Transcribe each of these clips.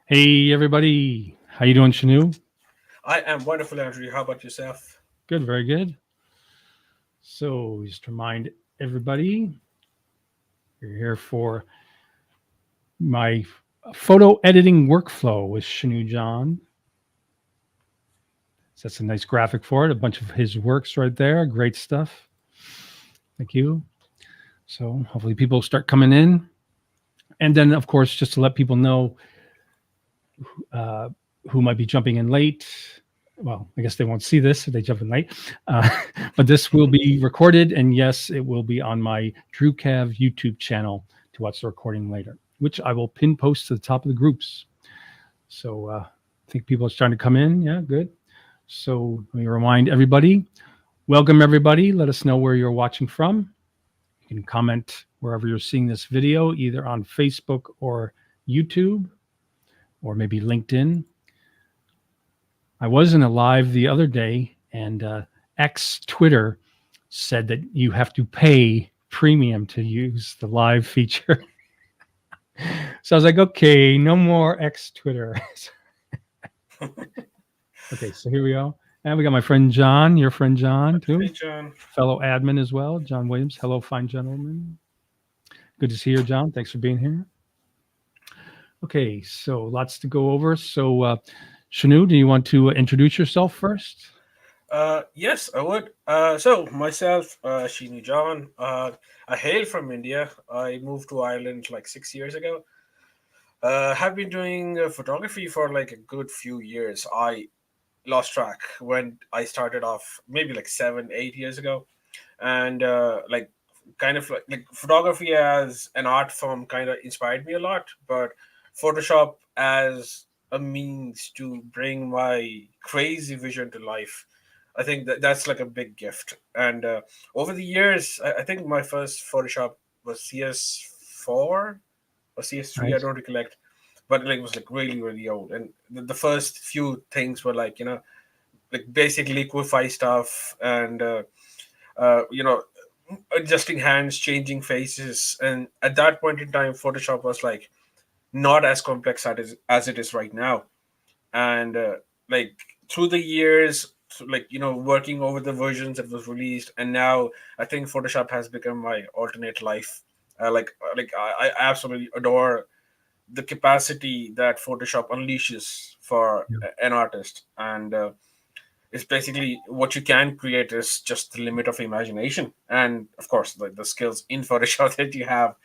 Hey everybody, how you doing, Shinu? I am wonderful, Andrew. How about yourself? Good, very good. So just to remind everybody, you're here for my photo editing workflow with Shinu John. So that's a nice graphic for it. A bunch of his works right there. Great stuff. Thank you. So hopefully people start coming in, and then of course just to let people know uh, who might be jumping in late. Well, I guess they won't see this if they jump in late, uh, but this will be recorded, and yes, it will be on my Drew Cav YouTube channel to watch the recording later, which I will pin post to the top of the groups. So I think people are starting to come in. Yeah, good. So let me remind everybody. Welcome everybody. Let us know where you're watching from. You can comment wherever you're seeing this video, either on Facebook or YouTube, or maybe LinkedIn. I was in a live the other day, and X Twitter said that you have to pay premium to use the live feature. So I was like, okay, no more X Twitter. Okay, so here we go. And we got my friend John, your friend John, Hey, too, John. fellow admin as well, John Williams. Hello, fine gentlemen. Good to see you, John. Thanks for being here. Okay, so lots to go over. So, Shanu, do you want to introduce yourself first? Yes, I would. So myself, Shinu John. I hail from India. I moved to Ireland like 6 years ago. Have been doing photography for like a good few years. I lost track when I started off, maybe like 7, 8 years ago, and like kind of like photography as an art form kind of inspired me a lot, but Photoshop as a means to bring my crazy vision to life, I think that's like a big gift. And over the years, I think my first Photoshop was CS4 or CS3, I Nice. don't recollect, but like it was like really really old. And the first few things were like, like basic liquify stuff, and you know, adjusting hands, changing faces. And at that point in time, Photoshop was like not as complex as it is right now. And like through the years, like working over the versions that was released, and now I think Photoshop has become my alternate life. I absolutely adore the capacity that Photoshop unleashes for Yeah. an artist. And it's basically what you can create is just the limit of imagination, and of course like the skills in Photoshop that you have.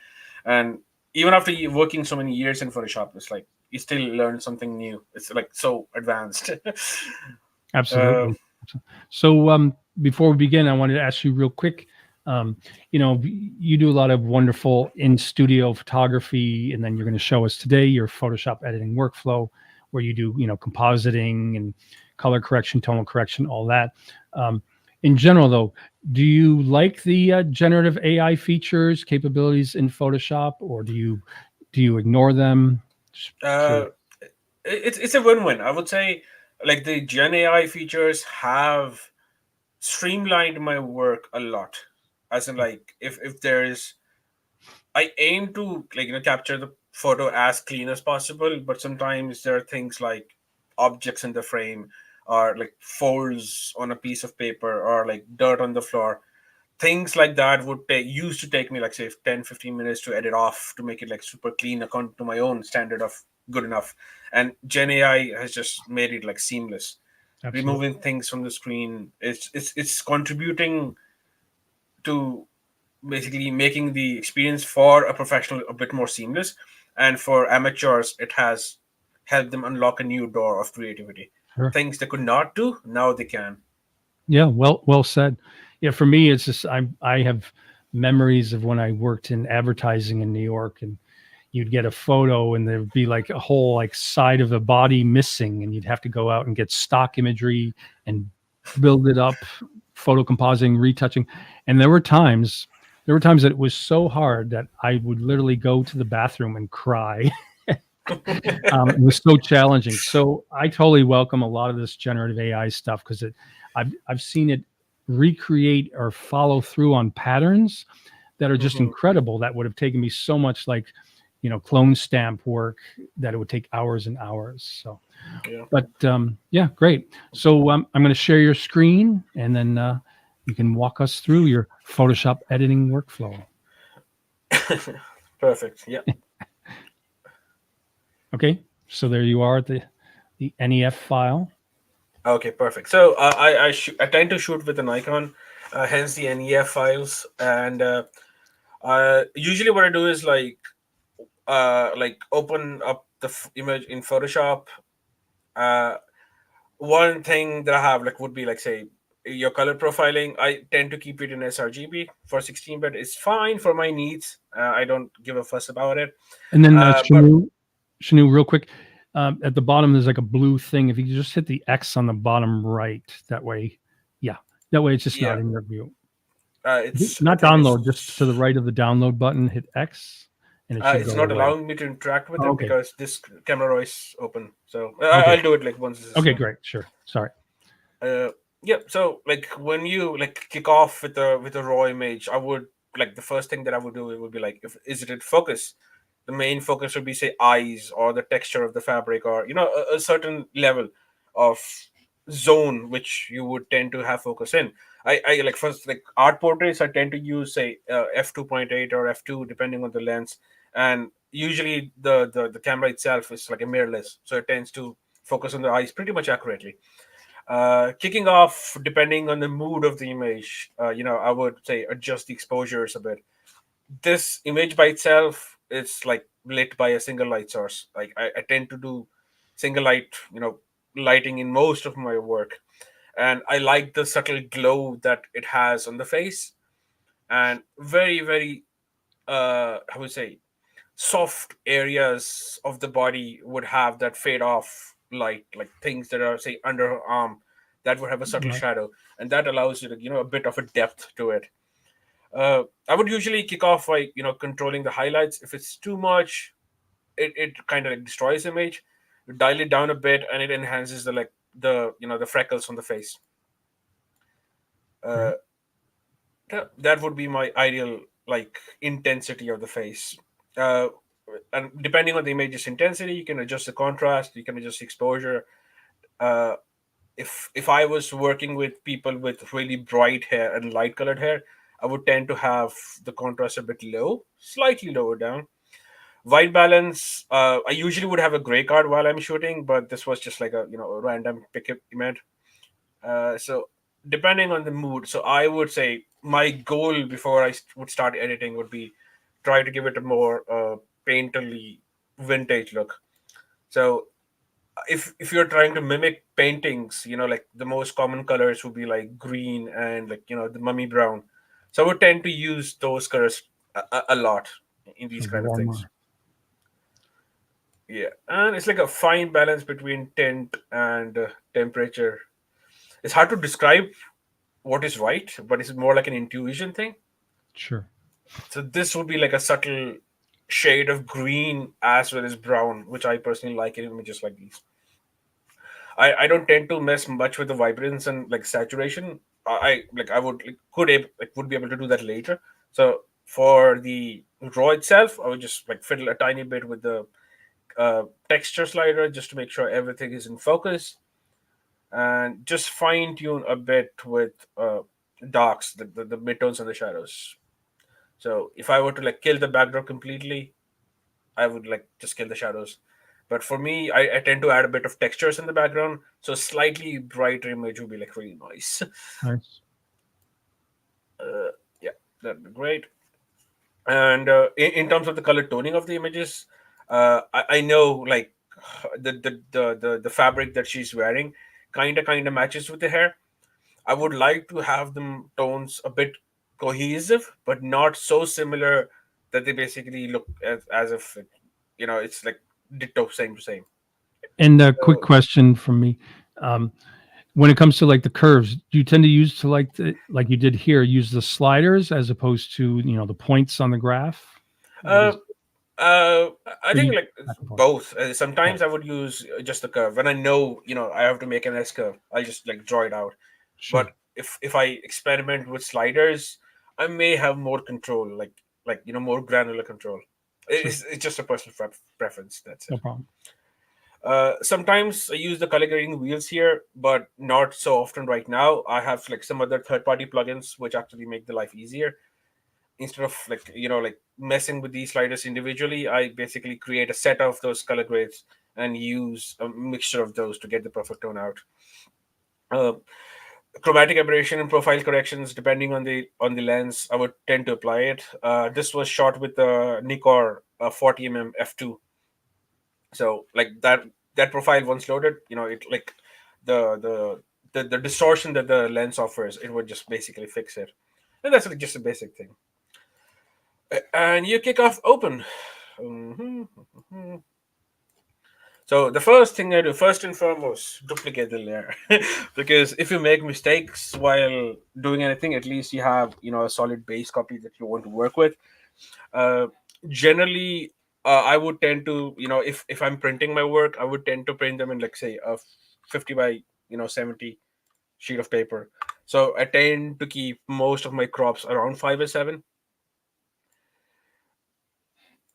And even after you working so many years in Photoshop, it's like you still learn something new. It's like so advanced. uh, Absolutely. So, before we begin, I wanted to ask you real quick. Um, you do a lot of wonderful in studio photography, and then you're going to show us today your Photoshop editing workflow, where you do, compositing and color correction, tonal correction, all that. Um, in general, though, do you like the generative AI features, capabilities in Photoshop, or do you ignore them? Just uh, curious. it's a win-win, I would say. Like the Gen AI features have streamlined my work a lot. As in, like, if there is, I aim to like capture the photo as clean as possible, but sometimes there are things like objects in the frame, or like folds on a piece of paper, or like dirt on the floor. Things like that would take used to take me like say 10, 15 minutes to edit off to make it like super clean according to my own standard of good enough. And Gen AI has just made it like seamless. Absolutely. Removing things from the screen, it's contributing to basically making the experience for a professional a bit more seamless, and for amateurs it has helped them unlock a new door of creativity. Sure. Things they could not do, now they can. Yeah, well said. Yeah, for me, it's just I have memories of when I worked in advertising in New York, and you'd get a photo, and there'd be like a whole like side of the body missing, and you'd have to go out and get stock imagery and build it up, photo compositing, retouching, and there were times that it was so hard that I would literally go to the bathroom and cry. It was so challenging. So I totally welcome a lot of this generative AI stuff because I've seen it recreate or follow through on patterns that are just Mhm. incredible. That would have taken me so much like, clone stamp work that it would take hours and hours. So, Yeah. but yeah, great. So I'm going to share your screen, and then you can walk us through your Photoshop editing workflow. Perfect. Yeah. Okay, so there you are, the NEF file. Okay, perfect. So I tend to shoot with an icon, hence the NEF files, and usually what I do is like open up the image in Photoshop. Uh, One thing that I have like would be like say your color profiling. I tend to keep it in sRGB for 16-bit. It's fine for my needs. I don't give a fuss about it. And then But Shinu, real quick, at the bottom there's like a blue thing. If you just hit the X on the bottom right, that way, yeah, that way it's just yeah, not in your view. it's I Not think download, just to the right of the download button, hit X, and it should it's go not away. allowing me to interact with Oh, it okay, because this camera is open. So okay, I'll do it like once this is okay, done. great, sure. Sorry. Uh, yeah. So like when you like kick off with a raw image, I would like the first thing that I would do it would be like if is it in focus. The main focus would be say eyes or the texture of the fabric or a certain level of zone which you would tend to have focus in. I like first like art portraits I tend to use say f2.8 or f2 depending on the lens, and usually the camera itself is like a mirrorless, so it tends to focus on the eyes pretty much accurately. Kicking off, depending on the mood of the image, I would say adjust the exposures a bit. This image by itself is like lit by a single light source. Like I tend to do single light, lighting in most of my work, and I like the subtle glow that it has on the face, and very very I would say soft areas of the body would have that fade off light, like things that are say under her arm that would have a subtle Right. shadow, and that allows you to a bit of a depth to it. I would usually kick off by controlling the highlights. If it's too much, it kind of like destroys the image. You dial it down a bit, and it enhances the freckles on the face. Uh, Great. that would be my ideal like intensity of the face. Uh, and depending on the image's intensity, you can adjust the contrast, you can adjust the exposure. Uh, if I was working with people with really bright hair and light colored hair, I would tend to have the contrast a bit low, slightly lower down. White balance, I usually would have a gray card while I'm shooting, but this was just like a random pick event. So depending on the mood, so I would say my goal before I would start editing would be try to give it a more painterly vintage look. So if you're trying to mimic paintings, like the most common colors would be like green and like the mummy brown. So I would tend to use those colors a lot in these So kind of things. warmer. Yeah, and it's like a fine balance between tint and temperature. It's hard to describe what is right, but it's more like an intuition thing. Sure. So this would be like a subtle shade of green as well as brown, which I personally like in images like these. I don't tend to mess much with the vibrance and like saturation. I would like, would be able to do that later. So for the raw itself, I would just like fiddle a tiny bit with the texture slider just to make sure everything is in focus, and just fine tune a bit with darks, the midtones and the shadows. So if I were to like kill the backdrop completely, I would like just kill the shadows. But for me, I tend to add a bit of textures in the background, so slightly brighter image would be like really nice. Nice. Yeah, that'd be great. And in terms of the color toning of the images, I know like the fabric that she's wearing kind of matches with the hair. I would like to have them tones a bit cohesive, but not so similar that they basically look as if it's like ditto, same to same. And a quick So, question from me. Um, when it comes to like the curves, do you tend to use to like you did here, use the sliders as opposed to the points on the graph? What uh, is uh, I or think you like back and forth? both. Oh, Sometimes I would use just the curve when I know I have to make an S curve. I'll just like draw it out. But sure. if I experiment with sliders, I may have more control, like more granular control. Sure. It's just a personal preference. That's No it. problem. Sometimes I use the color grading wheels here, but not so often right now. I have like some other third-party plugins which actually make the life easier. Instead of like like messing with these sliders individually, I basically create a set of those color grades and use a mixture of those to get the perfect tone out. Uh, Chromatic aberration and profile corrections, depending on the lens, I would tend to apply it. This was shot with the Nikkor 40 f2, so like that profile once loaded, it like the the the distortion that the lens offers, it would just basically fix it, and that's like just a basic thing. And you kick off open. Mhm, mhm. So the first thing I do, first and foremost, duplicate the layer, because if you make mistakes while doing anything, at least you have a solid base copy that you want to work with. Uh, Generally, I would tend to if I'm printing my work, I would tend to print them in like say a 50 by 70 sheet of paper. So I tend to keep most of my crops around 5 by 7.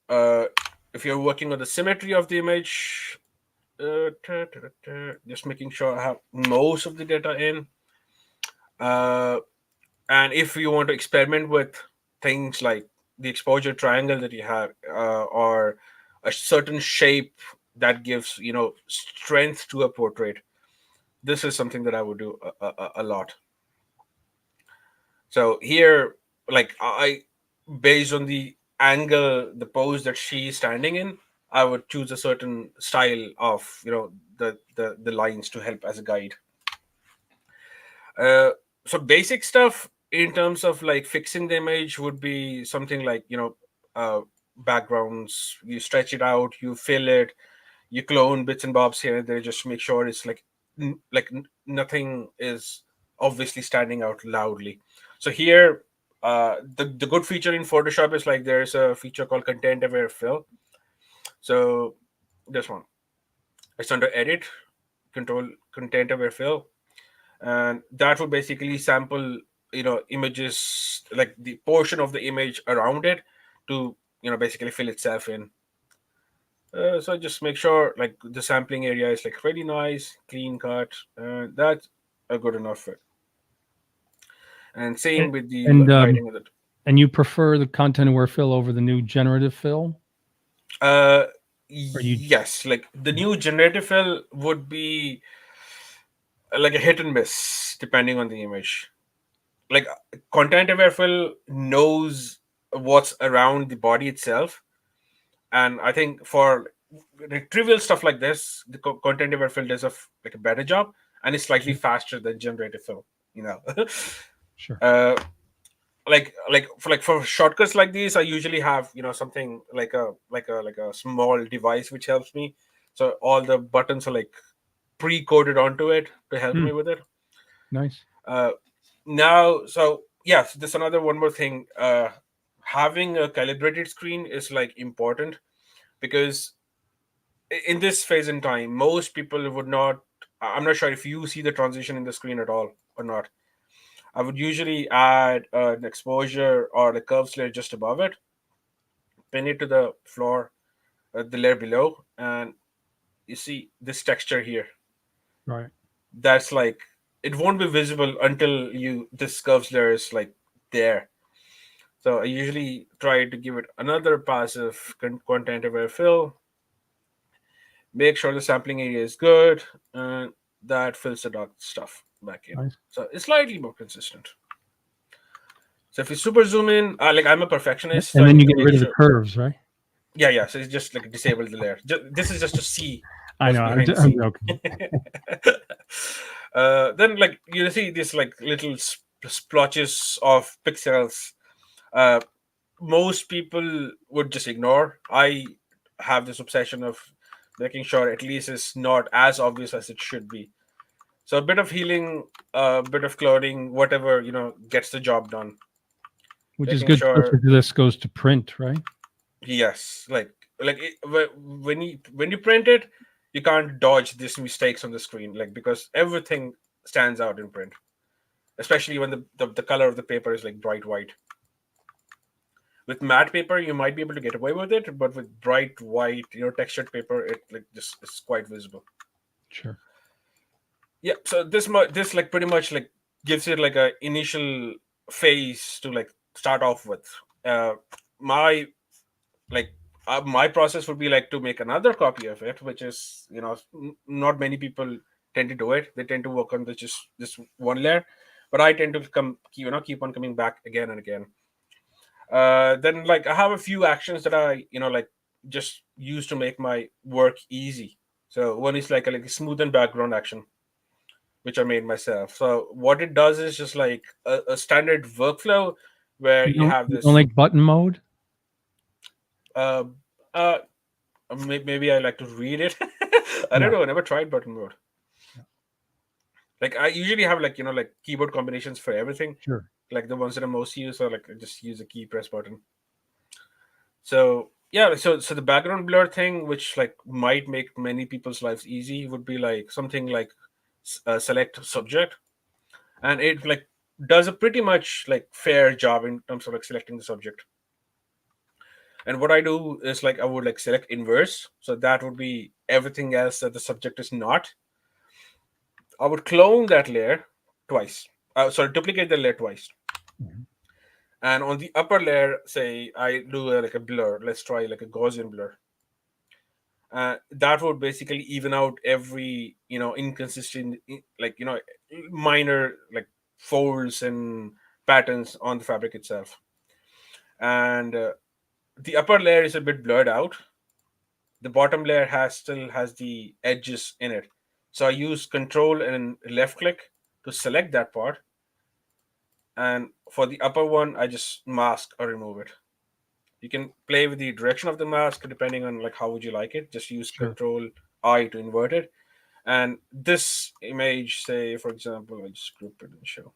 Uh, if you're working on the symmetry of the image, just making sure I have most of the data in. Uh, and if you want to experiment with things like the exposure triangle that you have, or a certain shape that gives strength to a portrait, this is something that I would do a lot. So here, like based on the angle, the pose that she's standing in, I would choose a certain style of the lines to help as a guide. Uh, so basic stuff in terms of like fixing the image would be something like backgrounds. You stretch it out, you fill it, you clone bits and bobs here and there, just to make sure it's like nothing is obviously standing out loudly. So here, the good feature in Photoshop is like there's a feature called content aware fill. So this one, it's under edit, control content aware fill, and that will basically sample images, like the portion of the image around it, to basically fill itself in. So just make sure like the sampling area is like really nice, clean cut, and that's a good enough fit. And And same with the and, lighting of it. and you prefer the content aware fill over the new generative fill, uh or you? yes, like the new generative fill would be like a hit and miss depending on the image. Like content aware fill knows what's around the body itself, and I think for trivial stuff like this, the content aware fill does like a better job, and it's slightly Sure. faster than generative fill, you know. Sure. uh for shortcuts like these, I usually have something like a small device which helps me. So all the buttons are like pre-coded onto it to help Hmm, me with it. nice. uh Now, so yes, there's another one more thing. Having a calibrated screen is like important, because in this phase in time, most people would not. I'm not sure if you see the transition in the screen at all or not. I would usually add an exposure or the curves layer just above it, pin it to the floor, the layer below, and you see this texture here. Right. That's like, it won't be visible until you this curves layer is like there. So I usually try to give it another passive content aware fill, make sure the sampling area is good, and that fills the dark stuff back in. Nice. So it's slightly more consistent. So if you super zoom in, like I'm a perfectionist, so And I then need you to get make rid of the sure. curves, right? Yeah, yeah. So it's just like disable the layer. This is just to see I what's know. behind the I'm scene. joking. Then like you see these like little splotches of pixels. Uh, Most people would just ignore. I have this obsession of making sure at least it's not as obvious as it should be. So a bit of healing, a bit of clothing, whatever gets the job done. Which is Making good, sure, especially if this goes to print, right? yes, like when you print it, you can't dodge these mistakes on the screen, like because everything stands out in print, especially when the color of the paper is like bright white. With matte paper, you might be able to get away with it, but with bright white, textured paper, it like just is quite visible. Sure. Yeah, so this like pretty much like gives it like a initial phase to like start off with. Uh, my like my process would be like to make another copy of it, which is not many people tend to do it. They tend to work on the just one layer, but I tend to keep on coming back again and again. Then like I have a few actions that I like just use to make my work easy. So one is like a smoothen background action, which I made myself. So what it does is just like a standard workflow where you have You don't this. like button mode? Uh, uh, maybe I like to read it. I don't Yeah. know. I never tried button mode. Yeah. Like I usually have like like keyboard combinations for everything. Sure. Like the ones that I most use are like I just use a key press button. So yeah, so the background blur thing, which like might make many people's lives easy, would be like something like select subject, and it like does a pretty much like fair job in terms of like selecting the subject. And what I do is like I would like select inverse, so that would be everything else that the subject is not. I would clone that layer twice. Sorry, duplicate the layer twice. Mhm. And on the upper layer, say I do like a blur. Let's try like a Gaussian blur. That would basically even out every inconsistent like minor like folds and patterns on the fabric itself. And the upper layer is a bit blurred out. The bottom layer has still has the edges in it. So I use control and left click to select that part, and for the upper one I just mask or remove it. You can play with the direction of the mask depending on like how would you like it. Just use Sure. control I to invert it. And this image, say for example, I just group it and show.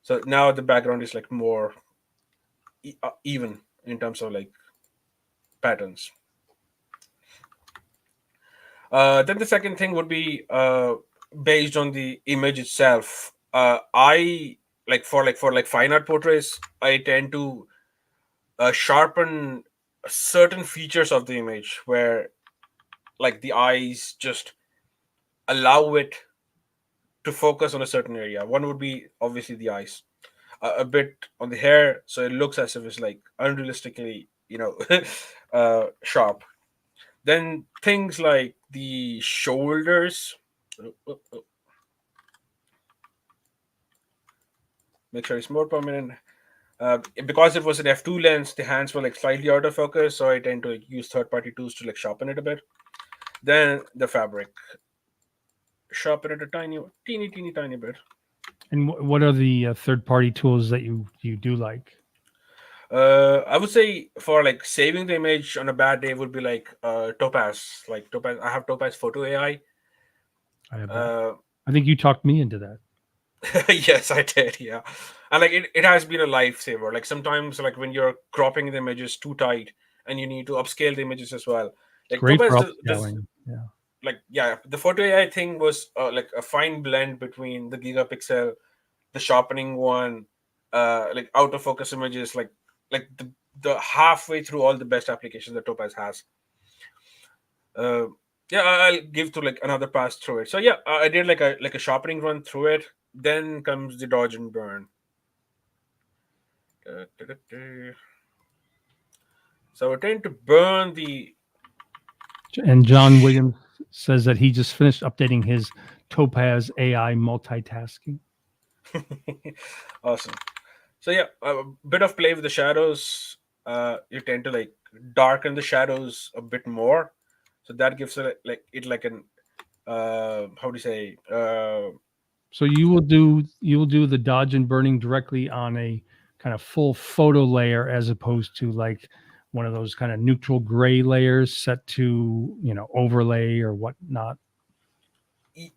So now the background is like more even in terms of like patterns. Then the second thing would be based on the image itself. I like for fine art portraits, I tend to sharpen certain features of the image where like the eyes just allow it to focus on a certain area. One would be obviously the eyes, a bit on the hair, so it looks as if it's like unrealistically, sharp. Then things like the shoulders. Oh, oh, oh, make sure it's more prominent. Because it was an f2 lens, the hands were like slightly out of focus, so I tend to use third-party tools to like sharpen it a bit. Then the fabric, sharpen it a teeny tiny bit. And what are the third-party tools that you do like? I would say for like saving the image on a bad day would be like Topaz. Like Topaz, I have Topaz Photo AI. I have that. Uh, I think you talked me into that. yes, I did. Yeah, and like it has been a lifesaver. Like sometimes, like when you're cropping the images too tight and you need to upscale the images as well. It's Like great Topaz for does upscaling. Yeah. like yeah, the Photo AI thing was like a fine blend between the gigapixel, the sharpening one, like out of focus images, like the halfway through all the best applications that Topaz has. Uh, yeah, I'll give to like another pass through it. So yeah, I did like a sharpening run through it. Then comes the dodge and burn. Da, da, da. So I tend to burn the. And John Williams says that he just finished updating his Topaz AI multitasking. Awesome. So yeah, a bit of play with the shadows. You tend to like darken the shadows a bit more, so that gives it like an how do you say So you will do the dodge and burning directly on a kind of full photo layer as opposed to like one of those kind of neutral gray layers set to overlay or whatnot.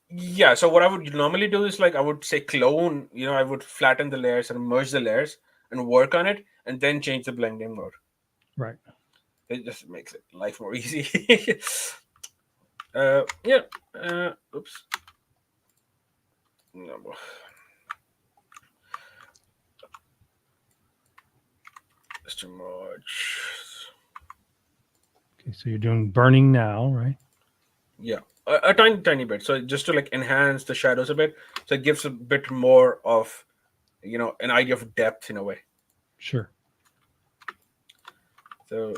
yeah. So what I would normally do is like I would say clone. I would flatten the layers and merge the layers and work on it, and then change the blending mode. Right. It just makes it life more easy. Yeah. Oops. No. Just a merge. Okay, so you're doing burning now, right? Yeah, a tiny tiny bit. So just to like enhance the shadows a bit, so it gives a bit more of an idea of depth in a way. Sure. So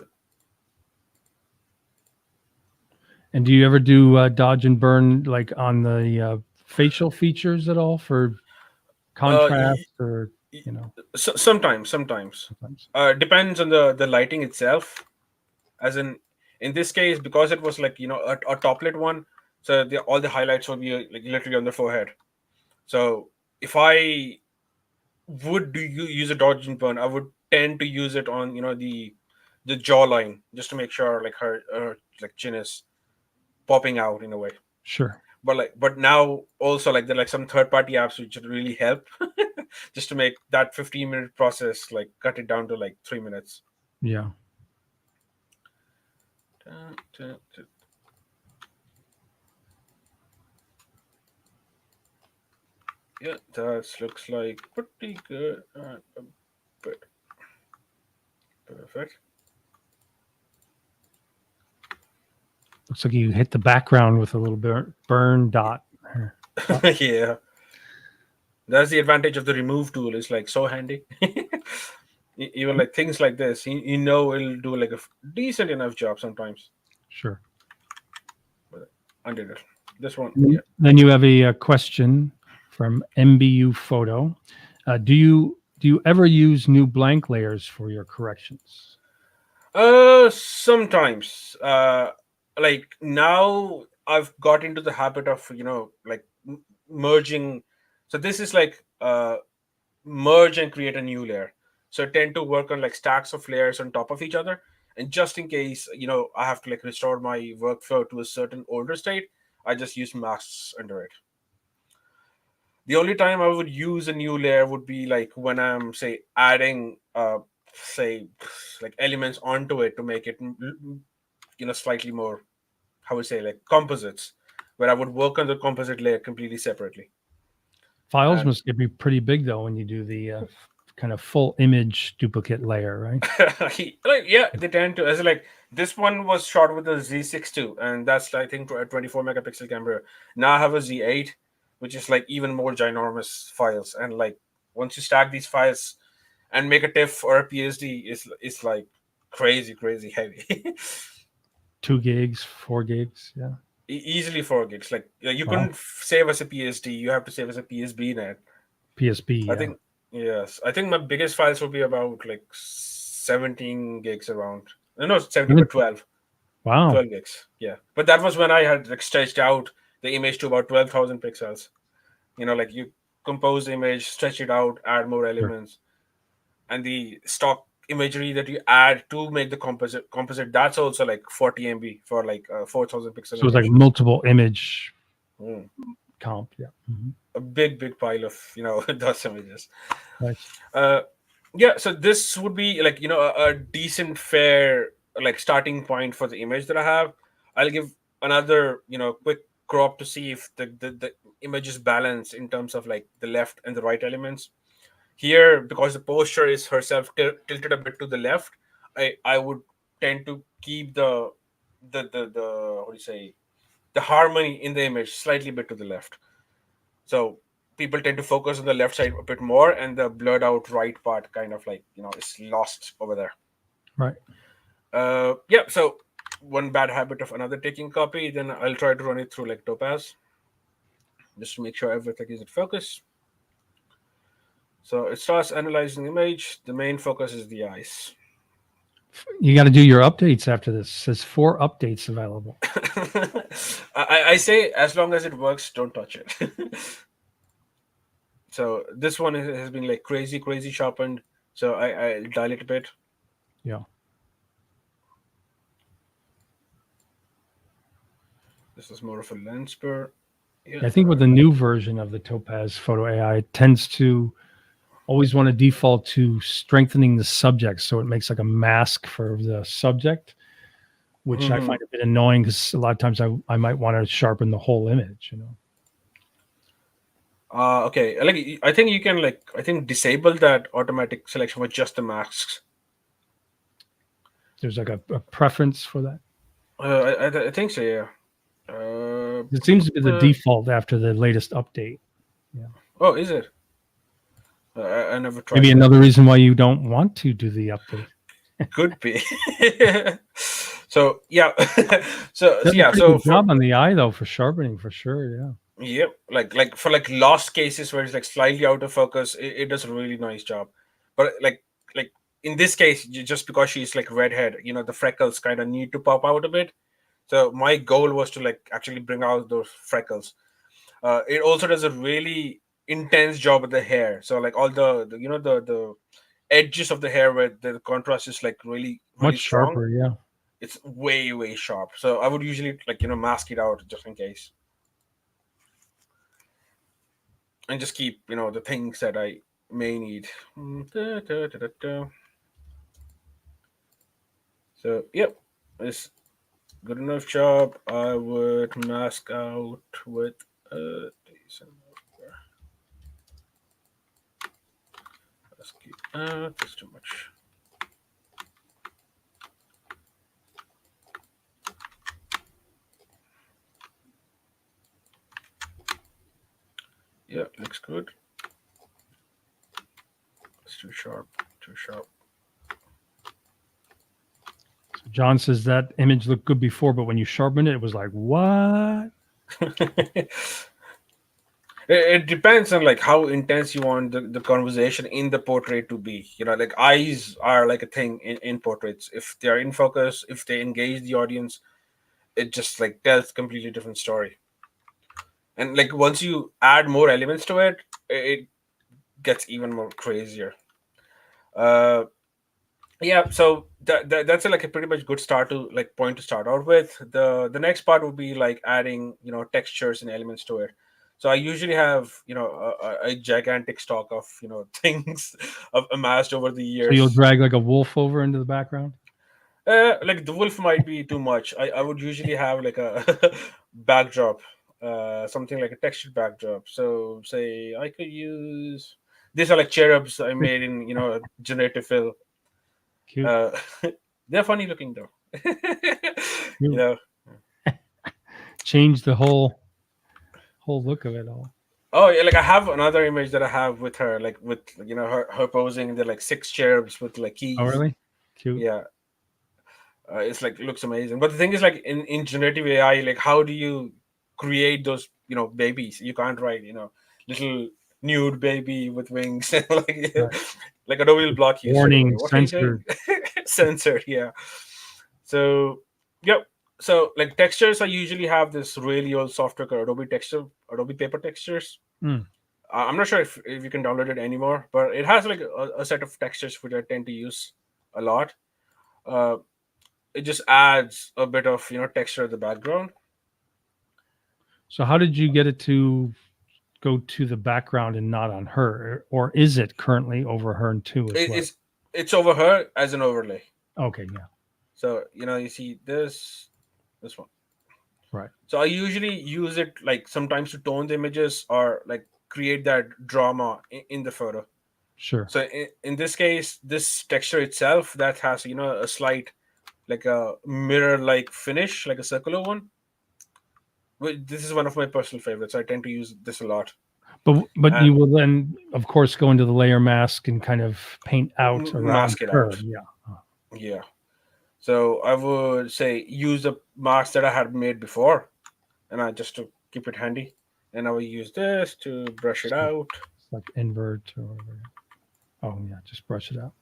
And do you ever do dodge and burn like on the facial features at all for uh, contrast y- or, y- you know, sometimes sometimes? depends on the lighting itself. As in this case, because it was like a toplet one, so all the highlights will be like literally on the forehead. So if I would use a dodge and burn, I would tend to use it on the jawline, just to make sure like her like chin is popping out in a way. Sure. But now also like there are like some third party apps which really help just to make that 15-minute process like cut it down to like 3 minutes. Yeah. Dun, dun, dun. Yeah, that looks like pretty good. But perfect. Looks like you hit the background with a little burn dot. There. Dot. Yeah, that's the advantage of the remove tool. It's like so handy. Even like things like this, it'll do like a decent enough job sometimes. Sure. But I did it. This one, And yeah. then you have a, question from MBU Photo. Do you ever use new blank layers for your corrections? Sometimes. Like now I've got into the habit of like merging. So this is like merge and create a new layer. So I tend to work on like stacks of layers on top of each other. And just in case, I have to like restore my workflow to a certain older state, I just use masks under it. The only time I would use a new layer would be like when I'm say adding say like elements onto it to make it slightly more, how would say, like composites, where I would work on the composite layer completely separately. Files And must get be pretty big though when you do the kind of full image duplicate layer, right? like yeah, they tend to, as like this one was shot with a Z6 II, and that's I think a 24 megapixel camera. Now I have a Z8, which is like even more ginormous files, and like once you stack these files and make a TIFF or a PSD, is like crazy heavy. 2 gigs, 4 gigs. Yeah. Easily 4 gigs. Like you Wow. couldn't save as a PSD. You have to save as a PSB net. PSB. I Yeah. think yes. I think my biggest files would be about like 17 gigs around. No, 17, but 12. Wow. 12 gigs. Yeah. But that was when I had like stretched out the image to about 12,000 pixels. Like you compose the image, stretch it out, add more Sure. elements, and the stock imagery that you add to make the composite, that's also like 40 MB for like a 4,000 pixel So it's like image. multiple image Mm. comp. Yeah. A big pile of those images. Nice. uh yeah, so this would be like a decent fair like starting point for the image that I have. I'll give another quick crop to see if the image is balanced in terms of like the left and the right elements here, because the posture is herself tilted a bit to the left. I would tend to keep the what do you say, the harmony in the image slightly bit to the left. So people tend to focus on the left side a bit more, and the blurred out right part kind of like is lost over there. Right. Yeah. So one bad habit of another taking copy, then I'll try to run it through like Topaz just to make sure everything is in focus. So it starts analyzing the image. The main focus is the eyes. You got to do your updates after this. It says 4 updates available. I say as long as it works, don't touch it. So this one has been like crazy sharpened. So I dial it a bit. Yeah. This is more of a lens spur. Yeah. I think with the new version of the Topaz Photo AI, it tends to always want to default to strengthening the subject. So it makes like a mask for the subject, which I Mhm. find a bit annoying because a lot of times I might want to sharpen the whole image. Okay. Like I think you can like I think disable that automatic selection with just the masks. There's like a preference for that. I think so. Yeah. It seems to be the Uh, default after the latest update. Yeah. oh, is it? I never Maybe tried that. another reason why you don't want to do the update. Could be. So yeah. So Does a yeah. pretty So good for job on the eye though for sharpening for sure. Yeah. yeah, like for like lost cases where it's like slightly out of focus, it does a really nice job. But like in this case, just because she's like redhead, the freckles kind of need to pop out a bit. So my goal was to like actually bring out those freckles. It also does a really intense job with the hair. So like all the edges of the hair where the contrast is like really Much really strong. sharper. Yeah. It's way sharp. So I would usually like mask it out just in case, and just keep the things that I may need. Da, da, da, da, da. So yep, it's good enough job. I would mask out with a decent. Let's keep that's too much. Yeah, looks good. It's too sharp. Too sharp. So John says that image looked good before, but when you sharpened it, it was like what? It depends on like how intense you want the conversation in the portrait to be. Like eyes are like a thing in portraits. If they are in focus, if they engage the audience, it just like tells completely different story. And like once you add more elements to it, it gets even more crazier. Uh, yeah, so that's like a pretty much good start to like point to start out with. The next part would be like adding textures and elements to it. So I usually have a gigantic stock of things I've amassed over the So you'll years. drag like a wolf over into the background. Like the wolf might be too much. I would usually have like a backdrop, something like a textured backdrop. So say I could use these are like cherubs I made in generative fill. Cute. Uh, they're funny looking though. you Cute. know. Change the whole look of it all. Oh yeah, like I have another image that I have with her, like with her posing. They're like six cherubs with like Oh keys. really? Cute. Yeah, it's like looks amazing. But the thing is, like in generative AI, like how do you create those babies? You can't write little nude baby with wings like Right. like Adobe will block you straight away. Warning What are you doing? censored. Censored, yeah. So yep. So like textures, I usually have this really old software called Adobe Paper Textures. Mm. I'm not sure if you can download it anymore, but it has like a set of textures which I tend to use a lot. Uh, it just adds a bit of texture at the background. So how did you get it to go to the background and not on her, or is it currently over her too as It, well? it's over her as an overlay. Okay, yeah, So you see this one. right, So I usually use it like sometimes to tone the images or like create that drama in the photo. sure. So in this case, this texture itself that has a slight like a mirror like finish, like a circular one. This is one of my personal favorites. I tend to use this a lot. But And you will then, of course, go into the layer mask and kind of paint out around mask it her. out. Yeah. Yeah. So I would say use the mask that I had made before, and I just to keep it handy. And I will use this to brush it So out. it's like invert or whatever. Oh yeah, just brush it out.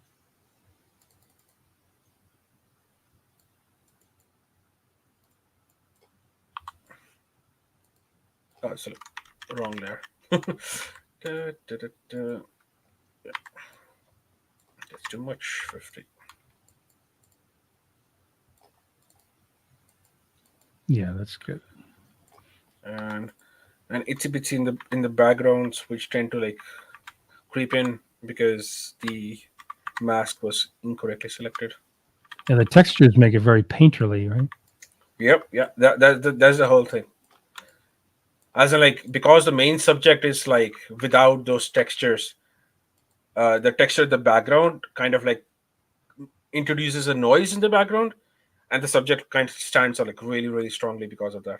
Oh, so wrong there. Da, da, da, da. Yeah, that's too much. 50. Yeah, that's good. And itsy bitsy in the backgrounds, which tend to like creep in because the mask was incorrectly selected. Yeah, the textures make it very painterly, right? Yep, yeah, that's the whole thing. As in, like, because the main subject is like without those textures, the texture of the background kind of like introduces a noise in the background, and the subject kind of stands out like really, really strongly because of that.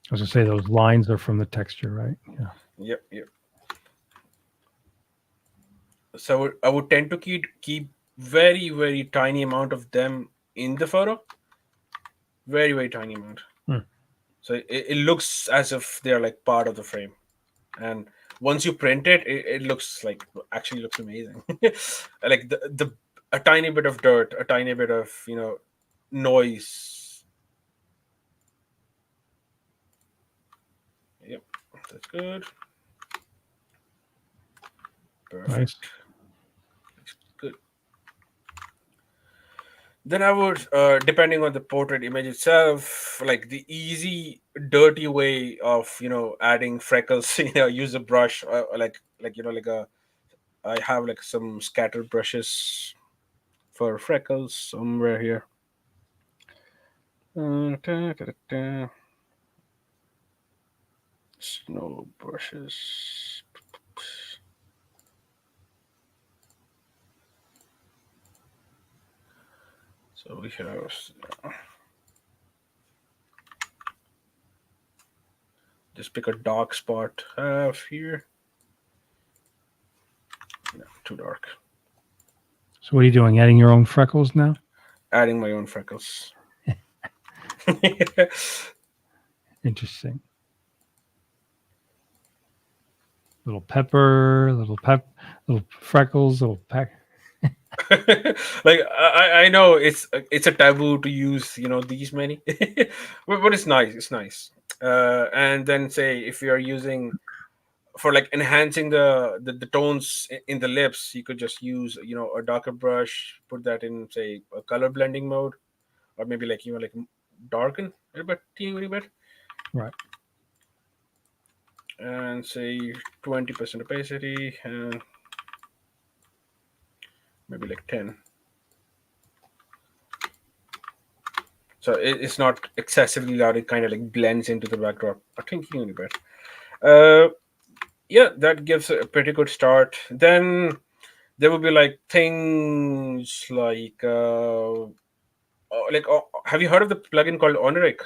I was gonna say those lines are from the texture, right? Yeah. Yep, yep. So I would tend to keep very, very tiny amount of them in the photo, very, very tiny amount. Hmm. So it looks as if they're like part of the frame, and once you print it, it looks like actually looks amazing. Like the a tiny bit of dirt, a tiny bit of noise. Yep, that's good. Nice. Perfect. Good. Then I would, depending on the portrait image itself, like the easy, dirty way of adding freckles. Use a brush, like a. I have like some scattered brushes for freckles somewhere here. Snow brushes. So we have just pick a dark spot here. No, too dark. So what are you doing? Adding your own freckles now? Adding my own freckles. Interesting. Little pepper, little freckles, little peck. Like I know it's a taboo to use these many, but it's nice. It's nice. And then say if you are using for like enhancing the tones in the lips, you could just use a darker brush, put that in say a color blending mode, or maybe like like darken a bit, teeny bit, Right. and say 20% opacity and maybe like 10. So it's not excessively loud. It kind of like blends into the backdrop. I think a bit. Uh, yeah, that gives a pretty good start. Then there will be like things have you heard of the plugin called Honoric?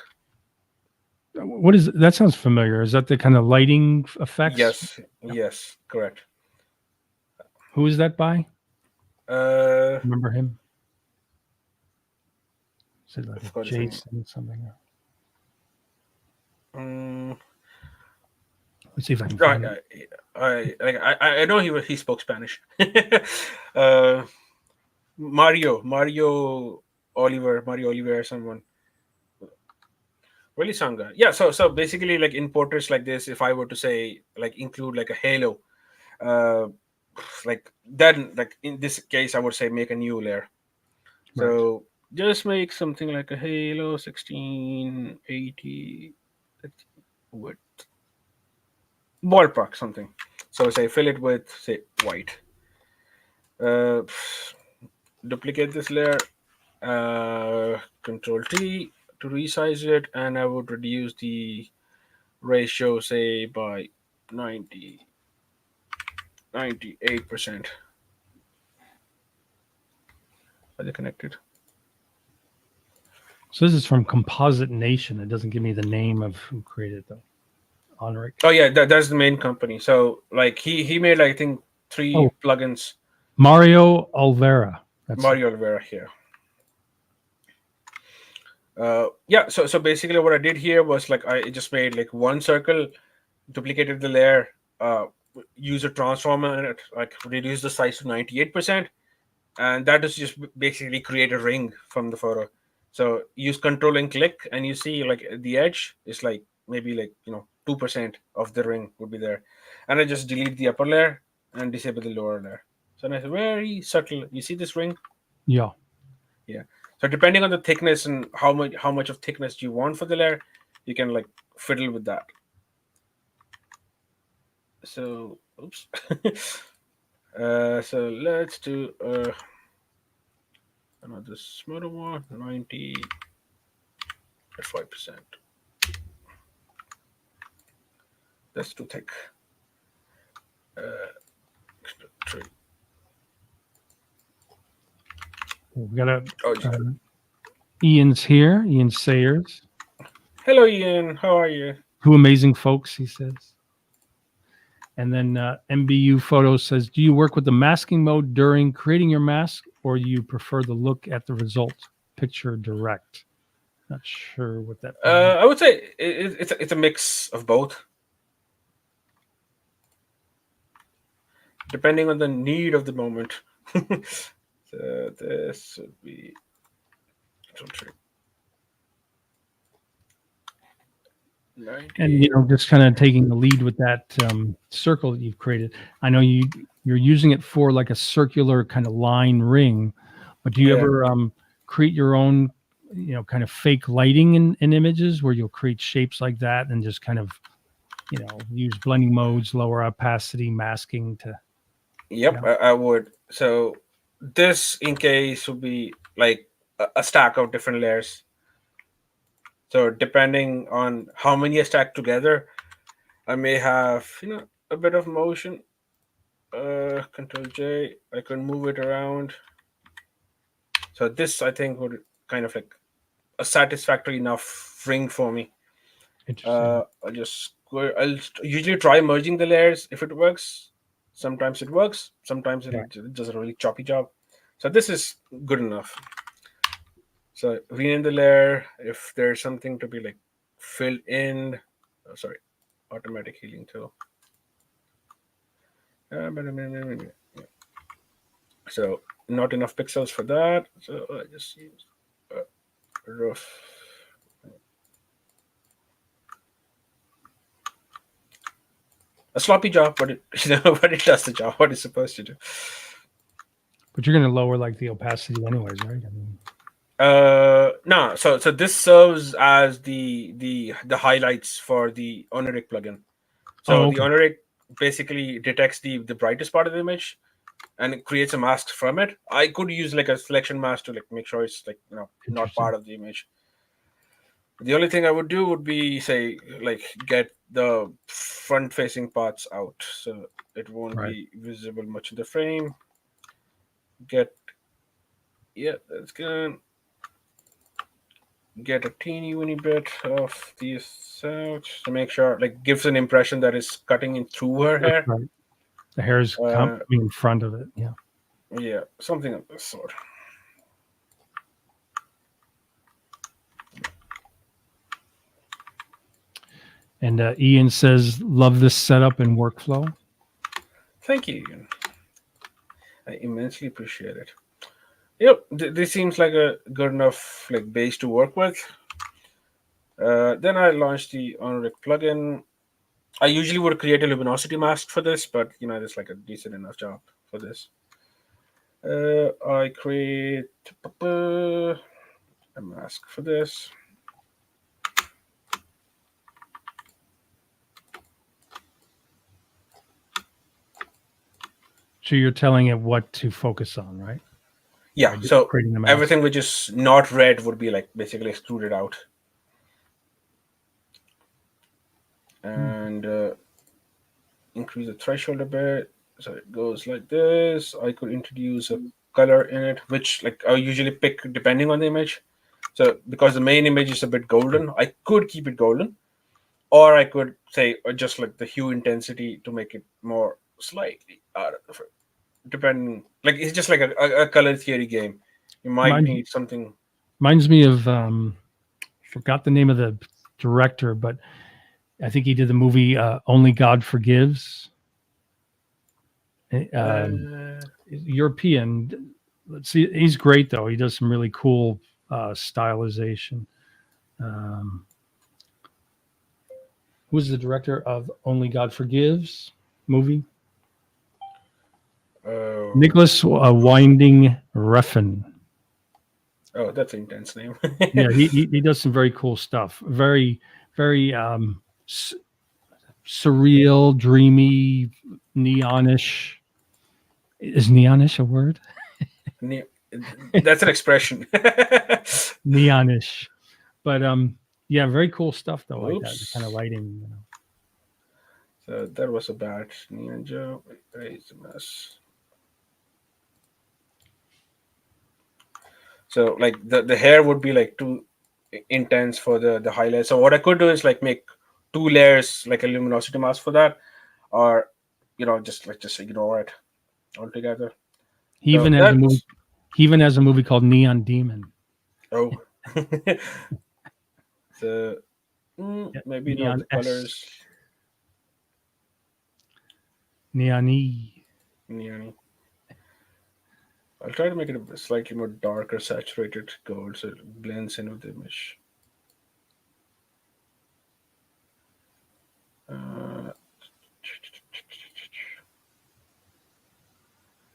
What is that? Sounds familiar. Is that the kind of lighting effects? Yes, Yeah. yes, correct. Who is that by? Uh, Remember him? Is it I like a forgot his name. Jason something? Um, Let's see if I can right, find it. I know he spoke Spanish. uh, Mario Oliver, someone. Really Sangha. Yeah, so basically like in portraits like this, if I were to say like include like a halo, uh like then like in this case I would say make a new layer. Right. So just make something like a halo 1680 with ballpark something. So say fill it with say white. Uh Duplicate this layer, control T to resize it, and I would reduce the ratio say by 90 98%. Are they connected? So this is from Composite Nation. It doesn't give me the name of who created though. Honoric. Oh yeah, that's the main company. So like he made like, I think Oh, 3 plugins. Mario Olvera. That's it. Mario Oliveira here. Yeah, so basically what I did here was like I just made like one circle, duplicated the layer, use a transformer and like reduce the size to 98%, and that is just basically create a ring from the photo. So use control and click, and you see like the edge is like maybe like 2% of the ring would be there, and I just delete the upper layer and disable the lower layer. So nice, very subtle. You see this ring? Yeah. Yeah. So depending on the thickness and how much of thickness you want for the layer, you can like fiddle with that. So oops. So let's do another smaller one, 90 at 5%. That's too thick. Three. We got a Oh, Ian's here. Ian Sayers. hello, Ian. How are you? Two amazing folks, he says. And then MBU Photos says, do you work with the masking mode during creating your mask, or you prefer to look at the result picture direct? Not sure what that means. I would say it's a mix of both, depending on the need of the moment. So this would be something And 90. just kind of taking the lead with that circle that you've created. I know you're using it for like a circular kind of line ring, but do you Yeah. ever create your own, kind of fake lighting in images where you'll create shapes like that and just kind of, use blending modes, lower opacity, masking to, Yep, I would. So this in case would be like a stack of different layers. So depending on how many I stack together, I may have a bit of motion. Control J. I can move it around. So this I think would kind of like a satisfactory enough ring for me. interesting. I'll usually try merging the layers if it works. Sometimes it works. Sometimes Yeah. it does a really choppy job. So this is good enough. So rename the layer if there's something to be like filled in. Oh, sorry, automatic healing tool. So not enough pixels for that. So I just use rough. A sloppy job, but it but it does the job. What it's supposed to do. But you're going to lower like the opacity anyways, right? I mean, No, so this serves as the highlights for the Honoric plugin. So oh, the okay. Honoric basically detects the brightest part of the image and it creates a mask from it. I could use like a selection mask to like make sure it's like not Interesting. part of the image. The only thing I would do would be say like get the front facing parts out so it won't Right. be visible much in the frame. Get Yeah, that's good. Get a teeny weeny bit of these out to make sure like gives an impression that it's cutting in through her That's hair. right. The hair's coming Uh in front of it. Yeah. yeah, something of this sort. And Ian says, love this setup and workflow. Thank you, Ian. I immensely appreciate it. Yep, this seems like a good enough like base to work with. Then I launched the Honoric plugin. I usually would create a luminosity mask for this, but there's like a decent enough job for this. I create a mask for this. So you're telling it what to focus on, right? Yeah, By so creating the mask. everything which is not red would be like basically excluded out. Hmm. And increase the threshold a bit. So it goes like this. I could introduce a color in it, which like I usually pick depending on the image. So because the main image is a bit golden, I could keep it golden, or I could say just like the hue intensity to make it more slightly out of the depending. Like it's just like a color theory game. You might Reminds, need something. reminds me of forgot the name of the director, but I think he did the movie Only God Forgives. Uh, European. Let's see, he's great though. He does some really cool stylization. Um, who's the director of Only God Forgives movie? oh, Nicholas Winding Refn. oh, that's an intense name. Yeah, he does some very cool stuff. Very very surreal, dreamy, neonish. Is neonish a word? Ne- that's an expression. Neonish, but yeah, very cool stuff though, like that, the kind of Oops. lighting. So that was a bad ninja. Raise a mess. So like the hair would be like too intense for the highlight. So what I could do is like make two layers like a luminosity mask for that, or just like just ignore it altogether. He So even has a movie. that's He even has a movie called Neon Demon. oh. So Yeah, maybe not Neon the S. colors. Neon E. Yeah, I'll try to make it a slightly more darker saturated gold so it blends in with the image. Uh,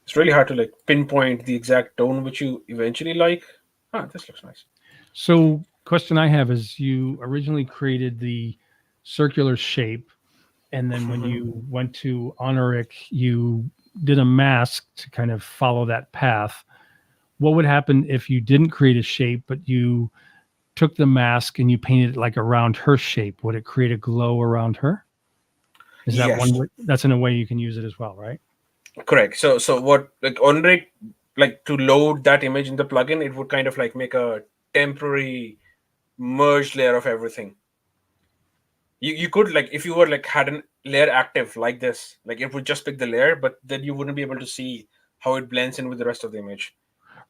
it's really hard to like pinpoint the exact tone which you eventually like. Ah, this looks nice. So, question I have is: you originally created the circular shape, and then when Mhm. you went to Honoric, you did a mask to kind of follow that path. What would happen if you didn't create a shape, but you took the mask and you painted it like around her shape? Would it create a glow around her? Is that one Yes, way? That's in a way you can use it as well, right? correct. So what like Onric like to load that image in the plugin, it would kind of like make a temporary merged layer of everything. You could like if you were like had an layer active like this, like it would just pick the layer, but then you wouldn't be able to see how it blends in with the rest of the image.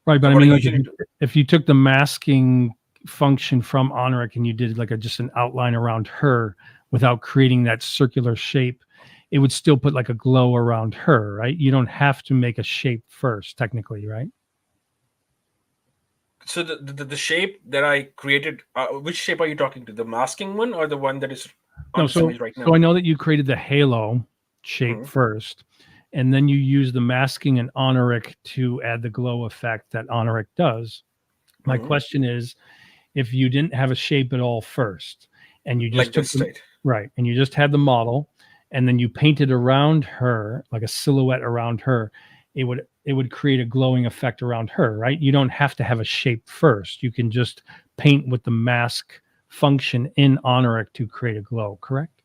Right, but So I what I mean, like usually do, if you took the masking function from Honoric and you did like a just an outline around her without creating that circular shape, it would still put like a glow around her, right? You don't have to make a shape first, technically, right? so the shape that I created, which shape are you talking to? The masking one or the one that is on No, this so image right so I now? know that you created the halo shape Hmm. first, and then you use the masking and Honoric to add the glow effect that Honoric does. My Hmm. question is, if you didn't have a shape at all first and you Like just took this, the right? right and you just had the model and then you painted around her like a silhouette around her, it would create a glowing effect around her, right? You don't have to have a shape first. You can just paint with the mask function in Honoric to create a glow, correct?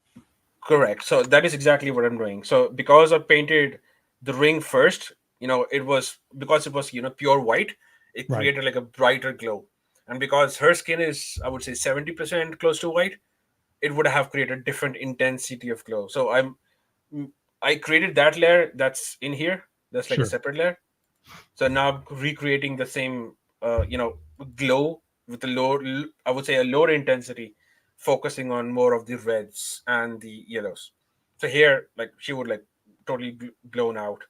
Correct. So that is exactly what I'm doing. So because I painted the ring first, it was because it was pure white, it Right. created like a brighter glow. And because her skin is, I would say, 70% close to white, it would have created different intensity of glow. So I created that layer that's in here. That's like a Sure. separate layer. So now I'm recreating the same, glow with a I would say a lower intensity, focusing on more of the reds and the yellows. So here, like she would like totally blown out.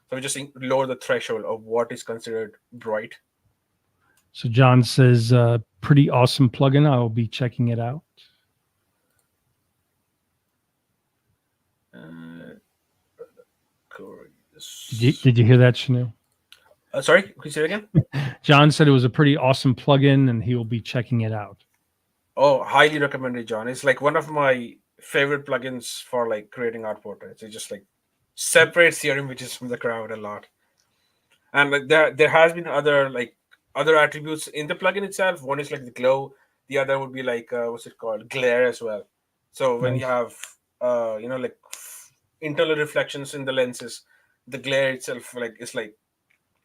So we just lower the threshold of what is considered bright. So John says, pretty awesome plugin. I will be checking it out. Uh, Did you Chorus. did you hear that, Shanu? Sorry, can you say it again? John said it was a pretty awesome plugin and he will be checking it out. Oh, highly recommended, John. It's like one of my favorite plugins for like creating art portraits. It just like separates your images from the crowd a lot. And like there has been other like other attributes in the plugin itself. One is like the glow. The other would be like what's it called, glare as well. So when you Nice. have like internal reflections in the lenses, the glare itself like is like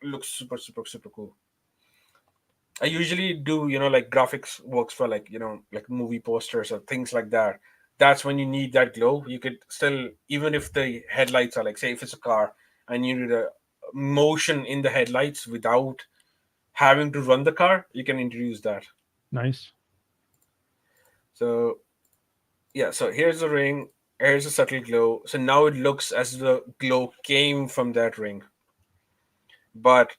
looks super super super cool. I usually do like graphics works for like like movie posters or things like that. That's when you need that glow. You could still, even if the headlights are like, say if it's a car and you need a motion in the headlights without having to run the car, you can introduce that. Nice. So yeah, so here's the ring, here's a subtle glow. So now it looks as the glow came from that ring. But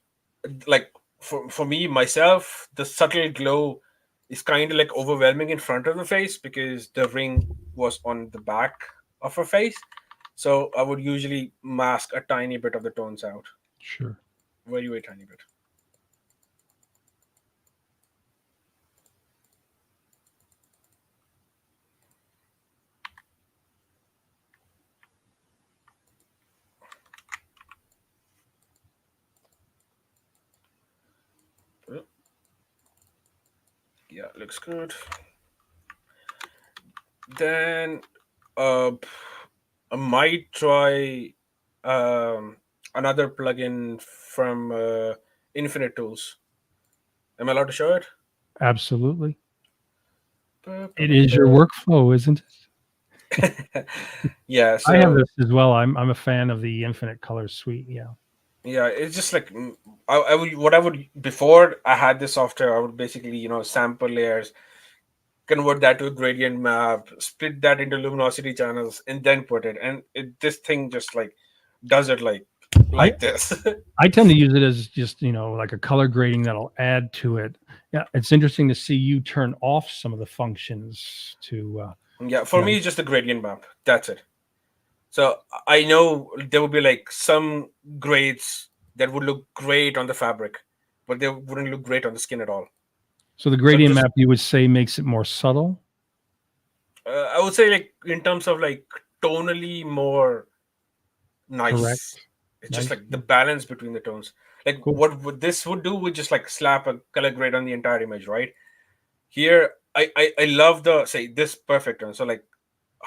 like for me myself, the subtle glow is kind of like overwhelming in front of the face because the ring was on the back of her face. So I would usually mask a tiny bit of the tones out, Sure. very very tiny bit. Well, yeah, looks good. Then uh I might try um another plugin from Infinite Tools. Am I allowed to show it? Absolutely. It is your workflow, isn't it? Yeah. I have So this as well. I'm a fan of the Infinite Color Suite. Yeah. yeah, it's just like I would what I would before I had this software, I would basically sample layers, convert that to a gradient map, split that into luminosity channels, and then put it. And this thing just like does it I like this. I tend to use it as just, like a color grading that'll add to it. Yeah, it's interesting to see you turn off some of the functions to, Yeah, you for know, me, it's just a gradient map. That's it. So I know there would be like some grades that would look great on the fabric, but they wouldn't look great on the skin at all. so the So gradient just map you would say makes it more subtle. I would say like in terms of like tonally more Correct. nice. It's just Nice. like the balance between the tones. Like Cool. what would this would do would just like slap a color grade on the entire image, right? Here, I love the say this perfect one. So like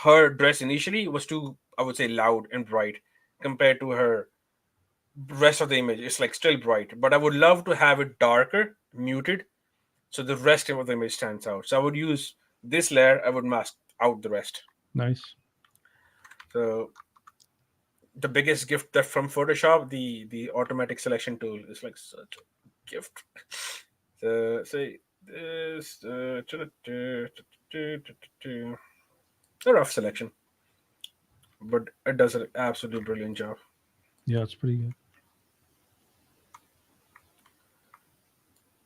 her dress initially was too, I would say, loud and bright compared to her rest of the image. It's like still bright, but I would love to have it darker, muted, so the rest of the image stands out. So I would use this layer. I would mask out the rest. Nice. So the biggest gift that from Photoshop, the automatic selection tool is like such a gift. So say this a rough selection, but it does an absolutely brilliant job. Yeah, it's pretty good.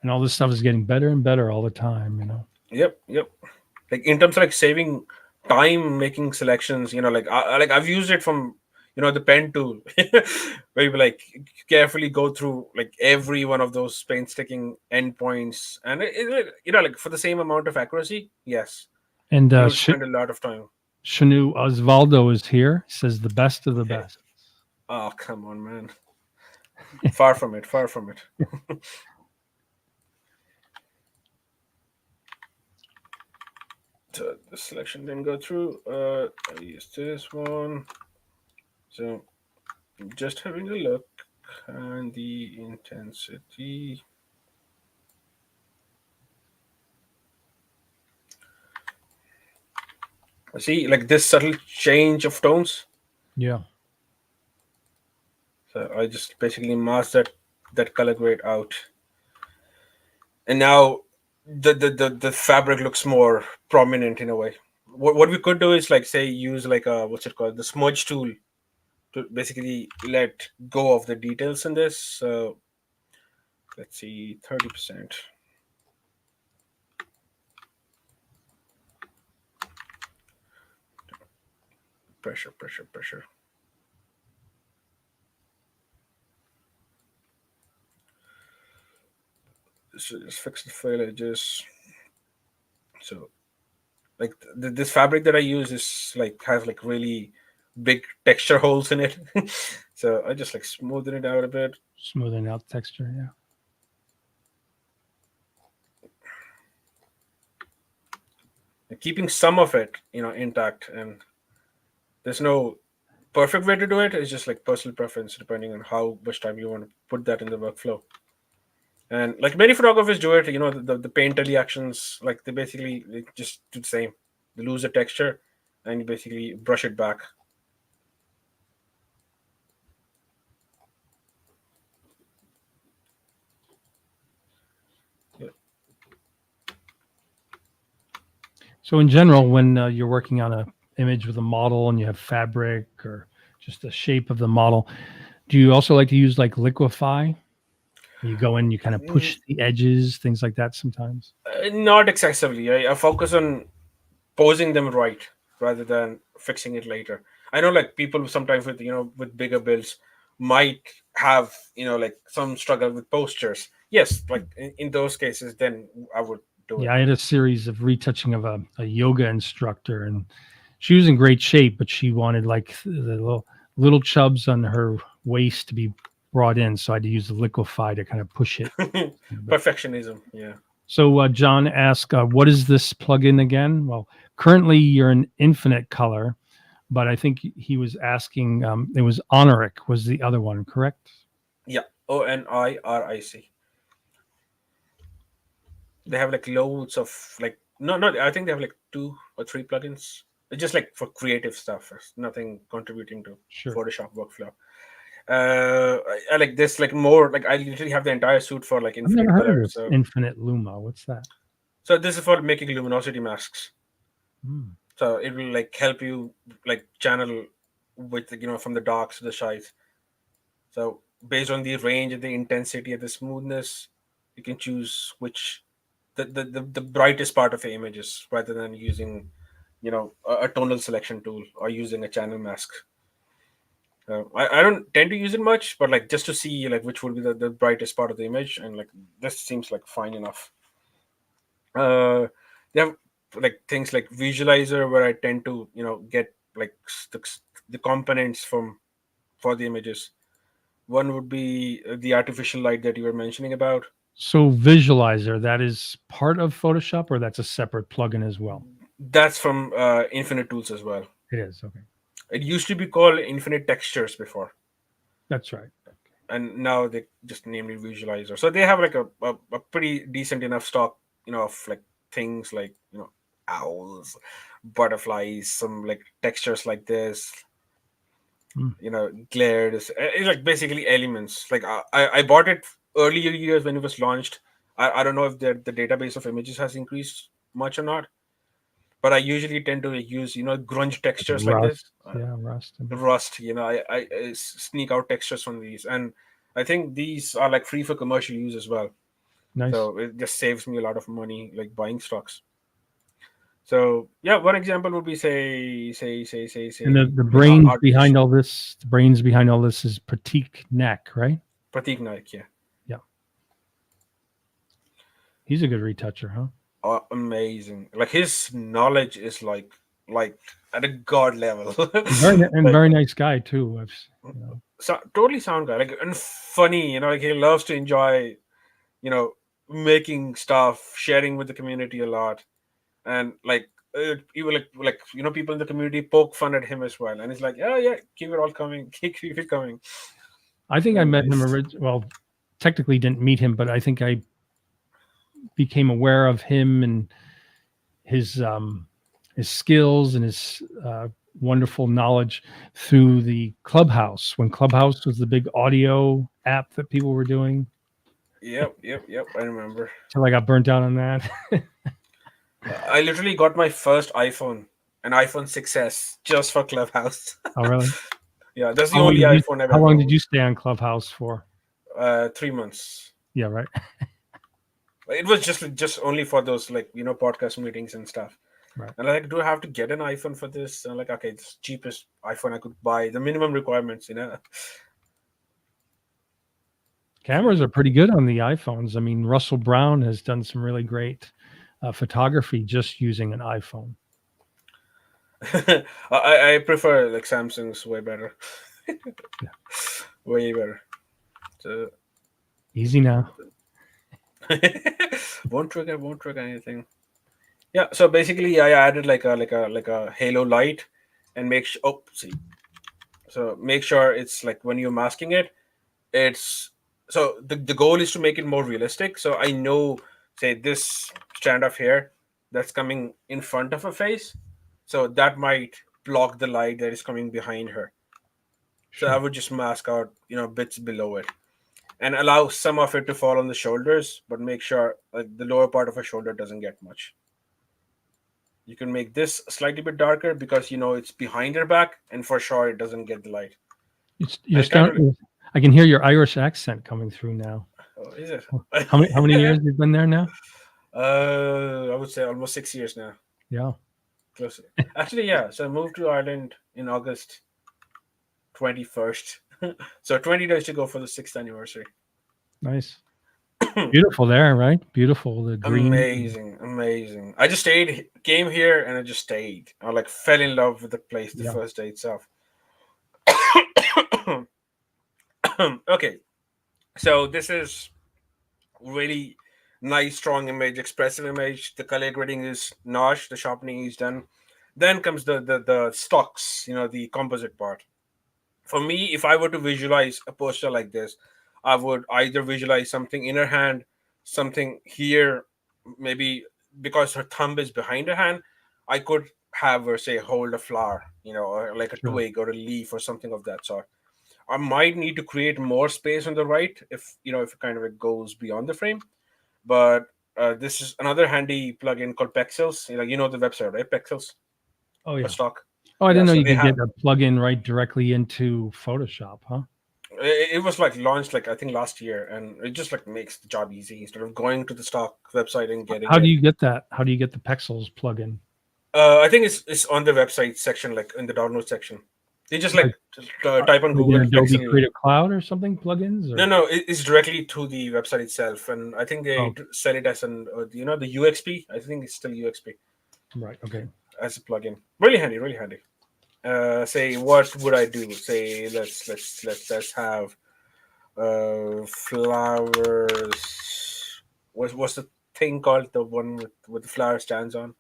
And all this stuff is getting better and better all the time. Yep, yep. Like in terms of like saving time making selections, like like I've used it from the pen tool, where you like carefully go through like every one of those painstaking endpoints, and like for the same amount of accuracy, yes, And you would spend a lot of time. Shinu Osvaldo is here. Says the best of the best. Oh, come on, man. Far from it, far from it. So the selection didn't go through. I used this one. So just having a look, and the intensity. See, like this subtle change of tones. Yeah. So I just basically mask that color grade out, and now the fabric looks more prominent in a way. What we could do is like say use like a what's it called, the smudge tool, to basically let go of the details in this. So let's see, 30%. Pressure, pressure, pressure. So just fix the fail edges. So like this fabric that I use is like has like really big texture holes in it. So I just like smoothen it out a bit. Smoothing out texture. Yeah. And keeping some of it intact, and there's no perfect way to do it. It's just like personal preference depending on how much time you want to put that in the workflow. And like many photographers do it, the painterly actions, like they basically like, just do the same. They lose the texture and you basically brush it back. Yeah. So in general, when you're working on a image with a model and you have fabric or just the shape of the model, do you also like to use like liquify? You go in, you kind of Mm, push the edges, things like that sometimes. not excessively. I focus on posing them right rather than fixing it later. I know like people sometimes with with bigger builds might have like some struggle with postures. Yes, like in those cases, then I would do Yeah, it. I had a series of retouching of a yoga instructor, and she was in great shape, but she wanted like the little chubs on her waist to be brought in, so I had to use the liquify to kind of push it. But Perfectionism. Yeah. so John asked, "What is this plugin again?" Well, currently you're in Infinite Color, but I think he was asking. It was Honoric was the other one, correct? Yeah. ONIRIC. They have like loads of like no, I think they have like 2 or 3 plugins. It's just like for creative stuff. It's nothing contributing to Sure. Photoshop workflow. I like this like more like I literally have the entire suite for like I've never infinite heard of color. this So Infinite Luma. What's that? this is for making luminosity masks. Hmm. So it will like help you like channel with from the darks to the shights. So based on the range and the intensity and the smoothness, you can choose which the brightest part of the images rather than using a tonal selection tool or using a channel mask. I don't tend to use it much, but like just to see like which would be the brightest part of the image, and like this seems like fine enough. They have like things like visualizer where I tend to get like the components from for the images. One would be the artificial light that you were mentioning about. So Visualizer, that is part of Photoshop, or that's a separate plugin as well? That's from Infinite Tools as well. It is. Okay. It used to be called Infinite Textures before, That's right. and now they just named it Visualizer. So they have like a pretty decent enough stock, of like things like owls, butterflies, some like textures like this, Hmm. glares. It's like basically elements. Like I bought it earlier years when it was launched. I don't know if the database of images has increased much or not, but I usually tend to use grunge Like textures like Rust. this. Yeah, Rust. Rust. I sneak out textures from these, and I think these are like free for commercial use as well. Nice. So it just saves me a lot of money, like buying stocks. So yeah, one example would be And say the like brains behind artificial all this, the brains behind all this is Pratik Naik, right? Pratik Naik. Yeah, Yeah. He's a good retoucher, huh? amazing. Like his knowledge is like at a god level. And Like very nice guy too. You know, so, totally sound guy, like and funny. Like he loves to enjoy you know making stuff, sharing with the community a lot, and like even like people in the community poke fun at him as well, and he's like, yeah, yeah, keep it all coming, keep it coming. I think I So met him. it's Well, technically didn't meet him, but I think I became aware of him and his um, his skills and his wonderful knowledge through the Clubhouse when Clubhouse was the big audio app that people were doing. yep, I remember. Till I got burnt out on that. I literally got my first iPhone, an iPhone 6s, just for Clubhouse. Oh, really? Yeah, that's the How long only did you iPhone I've How ever long did owned. you stay on Clubhouse for? 3 months. Yeah, right. It was just only for those like podcast meetings and stuff. Right. And like, do I have to get an iPhone for this? And like, okay, it's cheapest iPhone I could buy. The minimum requirements. Cameras are pretty good on the iPhones. I mean, Russell Brown has done some really great photography just using an iPhone. I prefer like Samsung's way better, Yeah. way better. So Easy now. won't trigger anything. Yeah. So basically, I added like a halo light, and make sure. Oh, see. So make sure it's like when you're masking it, it's so the goal is to make it more realistic. So I know, say this strand of hair that's coming in front of her face, so that might block the light that is coming behind her. So I Sure. would just mask out bits below it and allow some of it to fall on the shoulders, but make sure the lower part of her shoulder doesn't get much. You can make this slightly bit darker because it's behind her back, and for sure it doesn't get the light. You're I kind of starting. I can hear your Irish accent coming through now. oh, is it? How many years you've been there now? I would say almost 6 years now. Yeah. Close. Actually, yeah. So I moved to Ireland in August 21st. So 20 days to go for the sixth anniversary. Nice. Beautiful there, right? Beautiful. The green. Amazing, amazing. I just came here, and I just stayed. I like fell in love with the place the Yeah. first day itself. Okay, so this is really nice, strong image, expressive image. The color grading is notch. The sharpening is done. Then comes the stocks. The composite part. For me, if I were to visualize a poster like this, I would either visualize something in her hand, something here, maybe because her thumb is behind her hand, I could have her say hold a flower, or like a Sure. twig or a leaf or something of that sort. I might need to create more space on the right if it kind of it goes beyond the frame. But this is another handy plugin called Pexels. The website, right? Pexels Oh for yeah. stock. Oh, I Yeah, didn't know so you they could have. get a plugin right directly into Photoshop, huh? It was like launched like I think last year, and it just like makes the job easy instead of going to the stock website and getting How do it. you get that? How do you get the Pexels plugin? I think it's on the website section, like in the download section. You just Like, like type on like in Google Adobe Pexel. Creative Cloud or something plugins No, or no, it's directly to the website itself, and I think they oh sell it as the UXP. I think it's still UXP right, okay. as a plugin. Really handy, really handy. Say what would I do? Say let's have flowers. What's the thing called? The one with the flower stands on?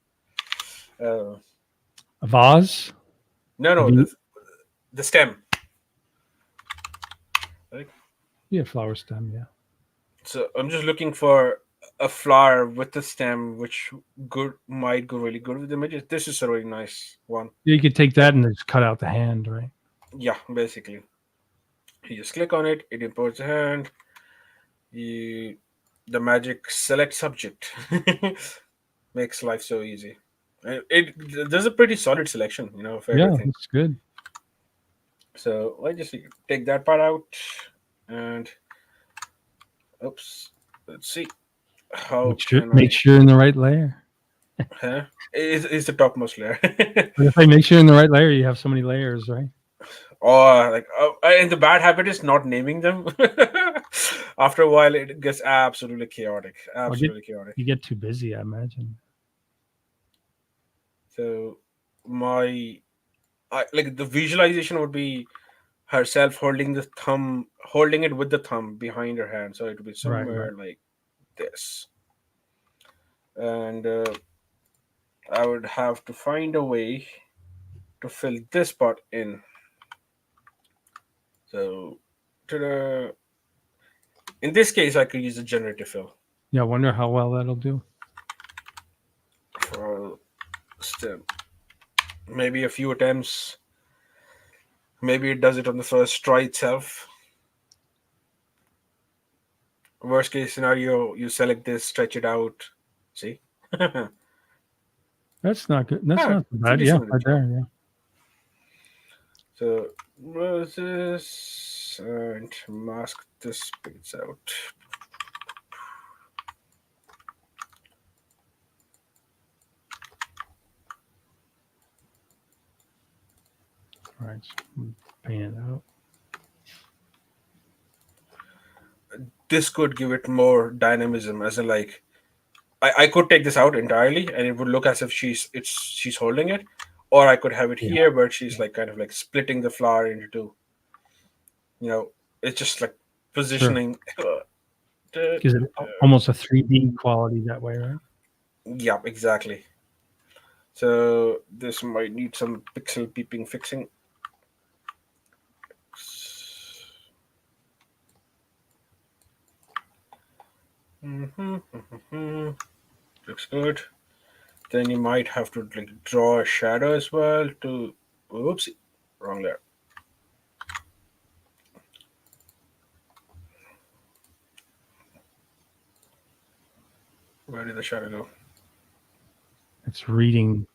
Uh, A vase? no, Have no, you the stem. Right? yeah, flower stem, yeah. So I'm just looking for a flower with a stem, which good might go really good with the images. This is a really nice one. You could take Like, that and just cut out the hand, right? yeah, basically, you just click on it, it imports a hand. You the magic select subject makes life so easy. There's a pretty solid selection, of Yeah, everything. that's good. So I just take that part out, and oops, let's see how can Make I. sure you're in the right layer. Huh? Is the topmost layer. But if I make sure you're in the right layer, you have so many layers, right? Or like, and the bad habit is not naming them. After a while, it gets absolutely chaotic. Or get Absolutely chaotic. you get too busy, I imagine. So like the visualization would be herself holding it with the thumb behind her hand. So it would be Right, right. somewhere like this, and I would have to find a way to fill this part in. So, to the in this case, I could use a generative fill Yeah, I wonder how well that'll do. for stem. Maybe a few attempts. Maybe it does it on the first try itself. Worst case scenario, you select this, stretch it out. See? Ah, That's not good. That's not so it's a bad. Yeah, decent enough right job. there. Yeah. So, roses and mask this bits out. All right. So paint it out. This could give it more dynamism, as in like I could take this out entirely and it would look as if she's holding it, or I could have it Yeah. here where she's like kind of like splitting the flower into two. You know, it's just like Sure. positioning. Gives it almost a 3D quality that way, right? Yeah, exactly. So this might need some pixel peeping fixing. Mm-hmm. Looks good. Then you might have to like draw a shadow as well to. Oops, wrong layer. Where did the shadow go? It's reading.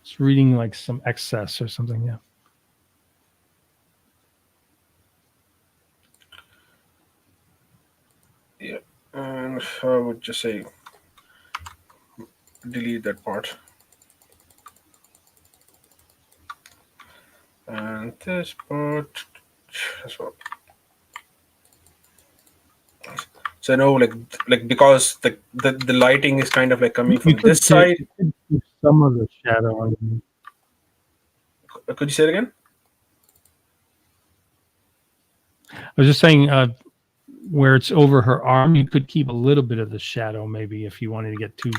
It's reading like some excess or something. Yeah. Yeah, and I would just say delete that part. And this part as well. So no, like because the lighting is kind of like coming You from could this side. keep some of the shadow on. Could you say it again? I was just saying, where it's over her arm, you could keep a little bit of the shadow, maybe if you wanted to get too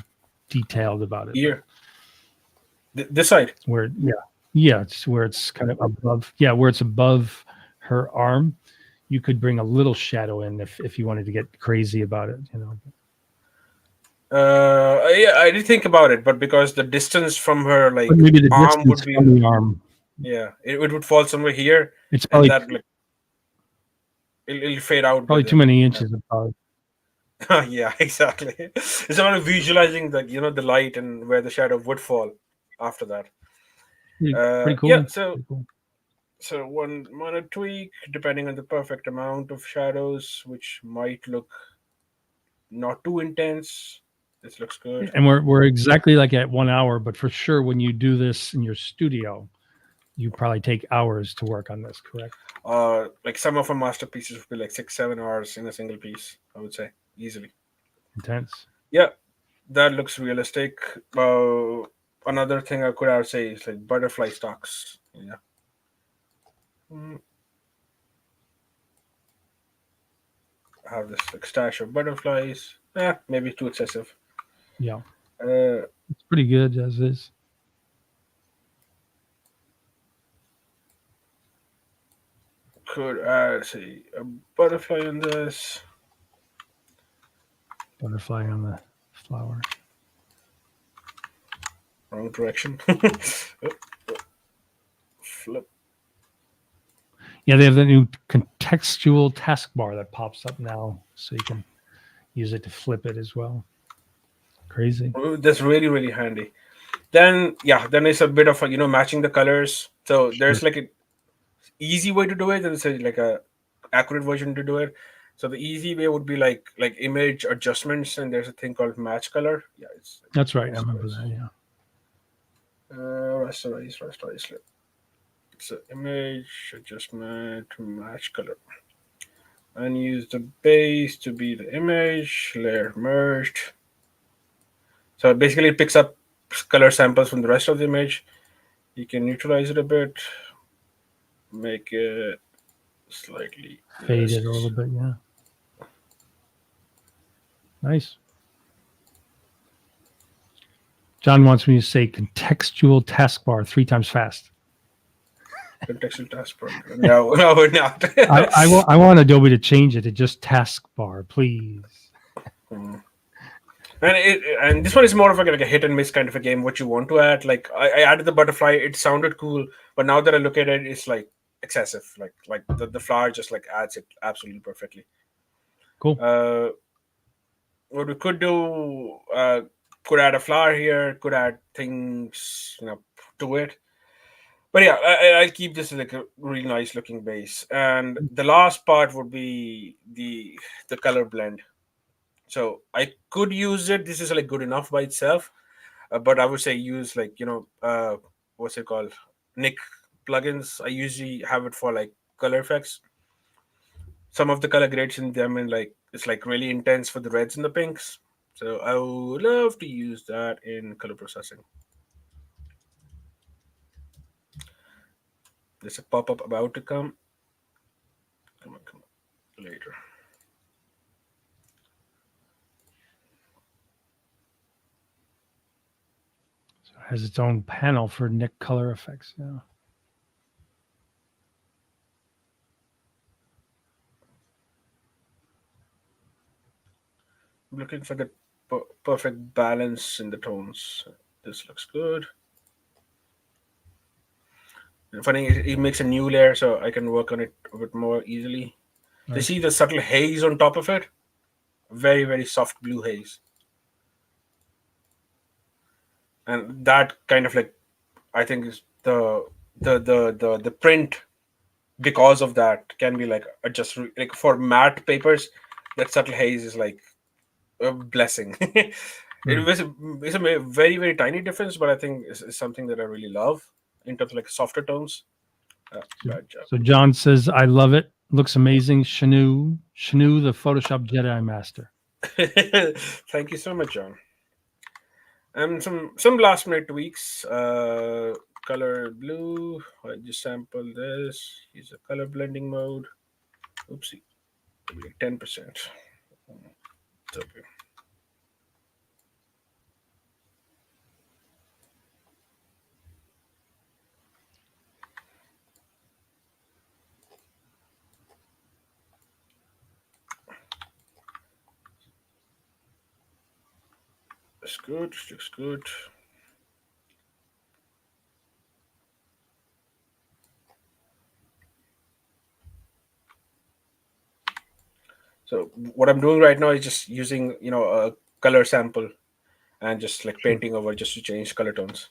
detailed about it. But Here, this side. where, yeah, it's where it's kind of above. Yeah, where it's above her arm, you could bring a little shadow in if you wanted to get crazy about it. Yeah, I did think about it, but because the distance from her But like maybe the arm would distance be, from the arm. yeah, it would fall somewhere here, It's and probably that like it'll fade out by probably too the many time. inches. Probably. Yeah, exactly. It's about visualizing the the light and where the shadow would fall after that. Pretty Yeah, cool. so Pretty cool. one minor tweak depending on the perfect amount of shadows, which might look not too intense. This looks good. And we're exactly like at 1 hour, but for sure when you do this in your studio, you probably take hours to work on this, correct? Like some of our masterpieces would be like 6 7 hours in a single piece, I would say, easily. Intense. Yeah, that looks realistic. Another thing I could have say is like butterfly stocks. Yeah. Mm, have this like stash of butterflies. Maybe too excessive. Yeah. Uh, It's pretty good as is. could add say a butterfly on this. Butterfly on the flower. Wrong direction. Flip. Yeah, they have the new contextual taskbar that pops up now, so you can use it to flip it as well. Crazy. That's really really handy. Then yeah, then it's a bit of matching the colors. So Sure. there's like a easy way to do it, and it's like a accurate version to do it. So the easy way would be like image adjustments, and there's a thing called match color. Yeah, it's That's right. I remember rasterize. that. Yeah. Rasterize. So image adjustment match color, and use the base to be the image layer merged. So basically, it picks up color samples from the rest of the image. You can neutralize it a bit, make it slightly Fade it a little less. bit. Yeah. Nice. John wants me to say contextual taskbar 3 times fast. Contextual taskbar. No, no, we're not. I want Adobe to change it to just taskbar, please. Hmm. And this one is more of like a hit and miss kind of a game. What you want to add, like I added the butterfly, it sounded cool, but now that I look at it, it's like excessive. Like the flower just like adds it absolutely perfectly. Cool. Uh, what we could do, could add a flower here, could add things to it. But yeah, I'll keep this like a really nice looking base. And the last part would be the color blend. So I could use it. This is like good enough by itself, but I would say use like what's it called, Nick plugins. I usually have it for like color effects. Some of the color grades in them and like it's like really intense for the reds and the pinks. So I would love to use that in color processing. There's a pop up about to come. Come on, later. So it has its own panel for Nick color effects. Yeah. I'm looking for the perfect balance in the tones. This looks good. And funny, it makes a new layer so I can work on it a bit more easily. Do you Nice. see the subtle haze on top of it? Very, very soft blue haze. And that kind of like, I think is the print because of that can be like just like for matte papers, that subtle haze is like a blessing. Hmm. It's a very, very tiny difference, but I think it's something that I really love in terms of like softer tones. So, Bad job. so John says, I love it. Looks amazing. Shinu, the Photoshop Jedi Master. Thank you so much, John. And some last minute tweaks. Color blue. I just sample this. Use a color blending mode. Oopsie. 10%. It's okay. Looks good. Looks good. So what I'm doing right now is just using a color sample and just like Sure. painting over just to change color tones.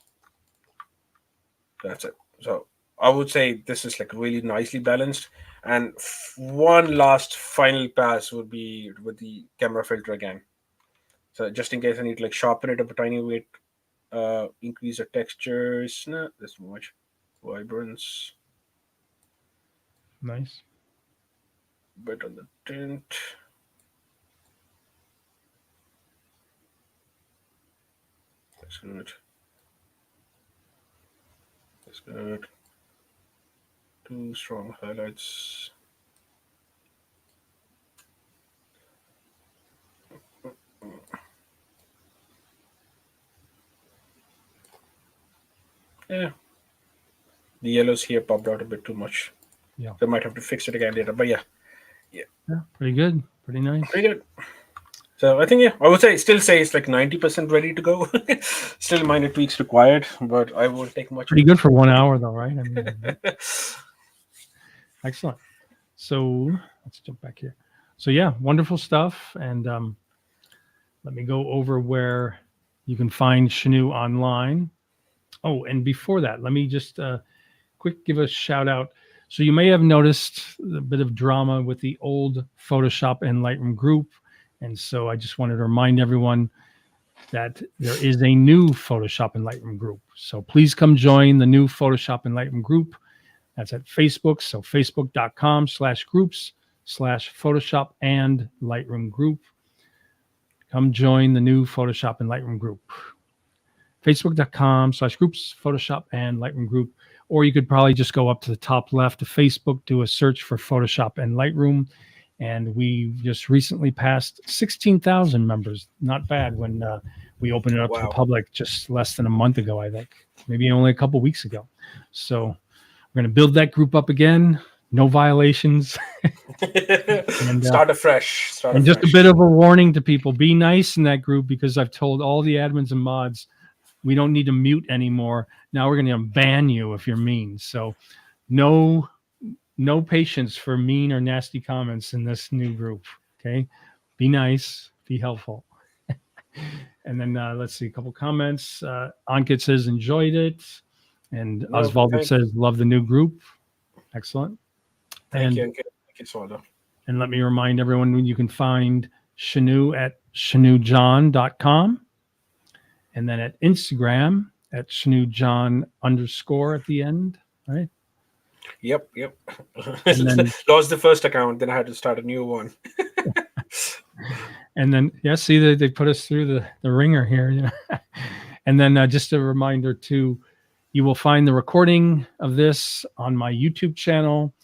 That's it. So I would say this is like really nicely balanced. And one last final pass would be with the camera filter again. So just in case I need to like sharpen it up a tiny bit, increase the textures, not this much, vibrance, Nice. bit on the tint. That's good. That's good. Two strong highlights. Yeah, the yellows here popped out a bit too much. Yeah. So I might have to fix it again later. But yeah, Yeah. Pretty good. Pretty nice. pretty good. So I think, yeah, I would say it's like 90% ready to go. Still minor tweaks required, but I won't take much of Pretty it. good for 1 hour, though, right? I mean, excellent. So let's jump back here. So yeah, wonderful stuff. And let me go over where you can find Shinu online. Oh, and before that, let me just quick give a shout out. So you may have noticed a bit of drama with the old Photoshop and Lightroom group. And so I just wanted to remind everyone that there is a new Photoshop and Lightroom group. So please come join the new Photoshop and Lightroom group. That's at Facebook. So facebook.com/groups/Photoshop and Lightroom group. Come join the new Photoshop and Lightroom group. Facebook.com/groups, Photoshop and Lightroom group. Or you could probably just go up to the top left of Facebook, do a search for Photoshop and Lightroom. And we just recently passed 16,000 members. Not bad when we opened it up to the Wow. public just less than a month ago, I think, maybe only a couple weeks ago. So we're going to build that group up again. No violations. And Start afresh. Start and just a afresh. bit of a warning to people: be nice in that group, because I've told all the admins and mods we don't need to mute anymore. Now we're going to ban you if you're mean. So no patience for mean or nasty comments in this new group. Okay, be nice, be helpful. And then let's see a couple comments. Ankit says enjoyed it, and No, Osvaldo says love the new group. Excellent. thank And you. Thank you, Swallow. And let me remind everyone, you can find Shinu at shinujohn.com, and then at Instagram at shinujohn_ at the end. Right. Yep. And then, Lost the first account, then I had to start a new one. and then, yeah, see, they put us through the ringer here. You know? And then just a reminder too, you will find the recording of this on my YouTube channel.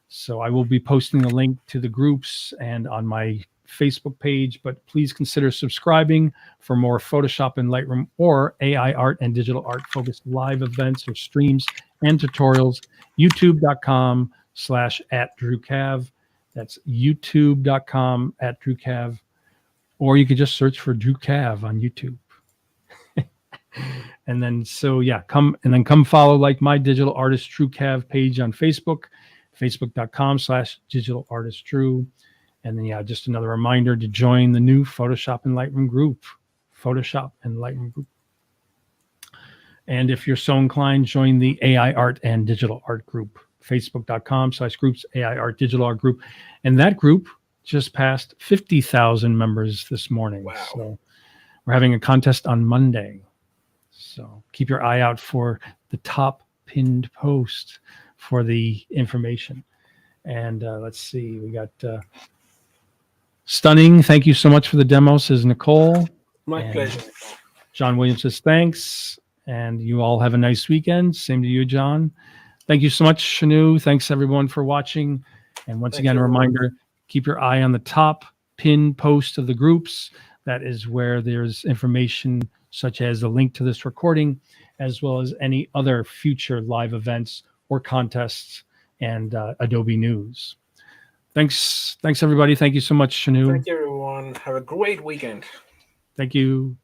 So I will be posting a link to the groups and on my Facebook page, but please consider subscribing for more Photoshop and Lightroom or AI art and digital art focused live events or streams and tutorials. YouTube.com/@DrewCav. That's YouTube.com/@DrewCav. Or you could just search for Drew Cav on YouTube. And then, so yeah, come follow like my digital artist Drew Cav page on Facebook, facebook.com/digital artist Drew. And then, yeah, just another reminder to join the new Photoshop and Lightroom group, Photoshop and Lightroom group. And if you're so inclined, join the AI art and digital art group, facebook.com/groups AI art digital art group. And that group just passed 50,000 members this morning. Wow. So we're having a contest on Monday. So keep your eye out for the top pinned post for the information. And let's see, we got Stunning. Thank you so much for the demo, says Nicole. My pleasure. John Williams says thanks. And you all have a nice weekend. Same to you, John. Thank you so much, Shinu. Thanks, everyone, for watching. And once again, a reminder, keep your eye on the top pinned post of the groups. That is where there's information such as a link to this recording, as well as any other future live events or contests and Adobe News. Thanks, everybody. Thank you so much, Shinu. Thank you, everyone. Have a great weekend. Thank you.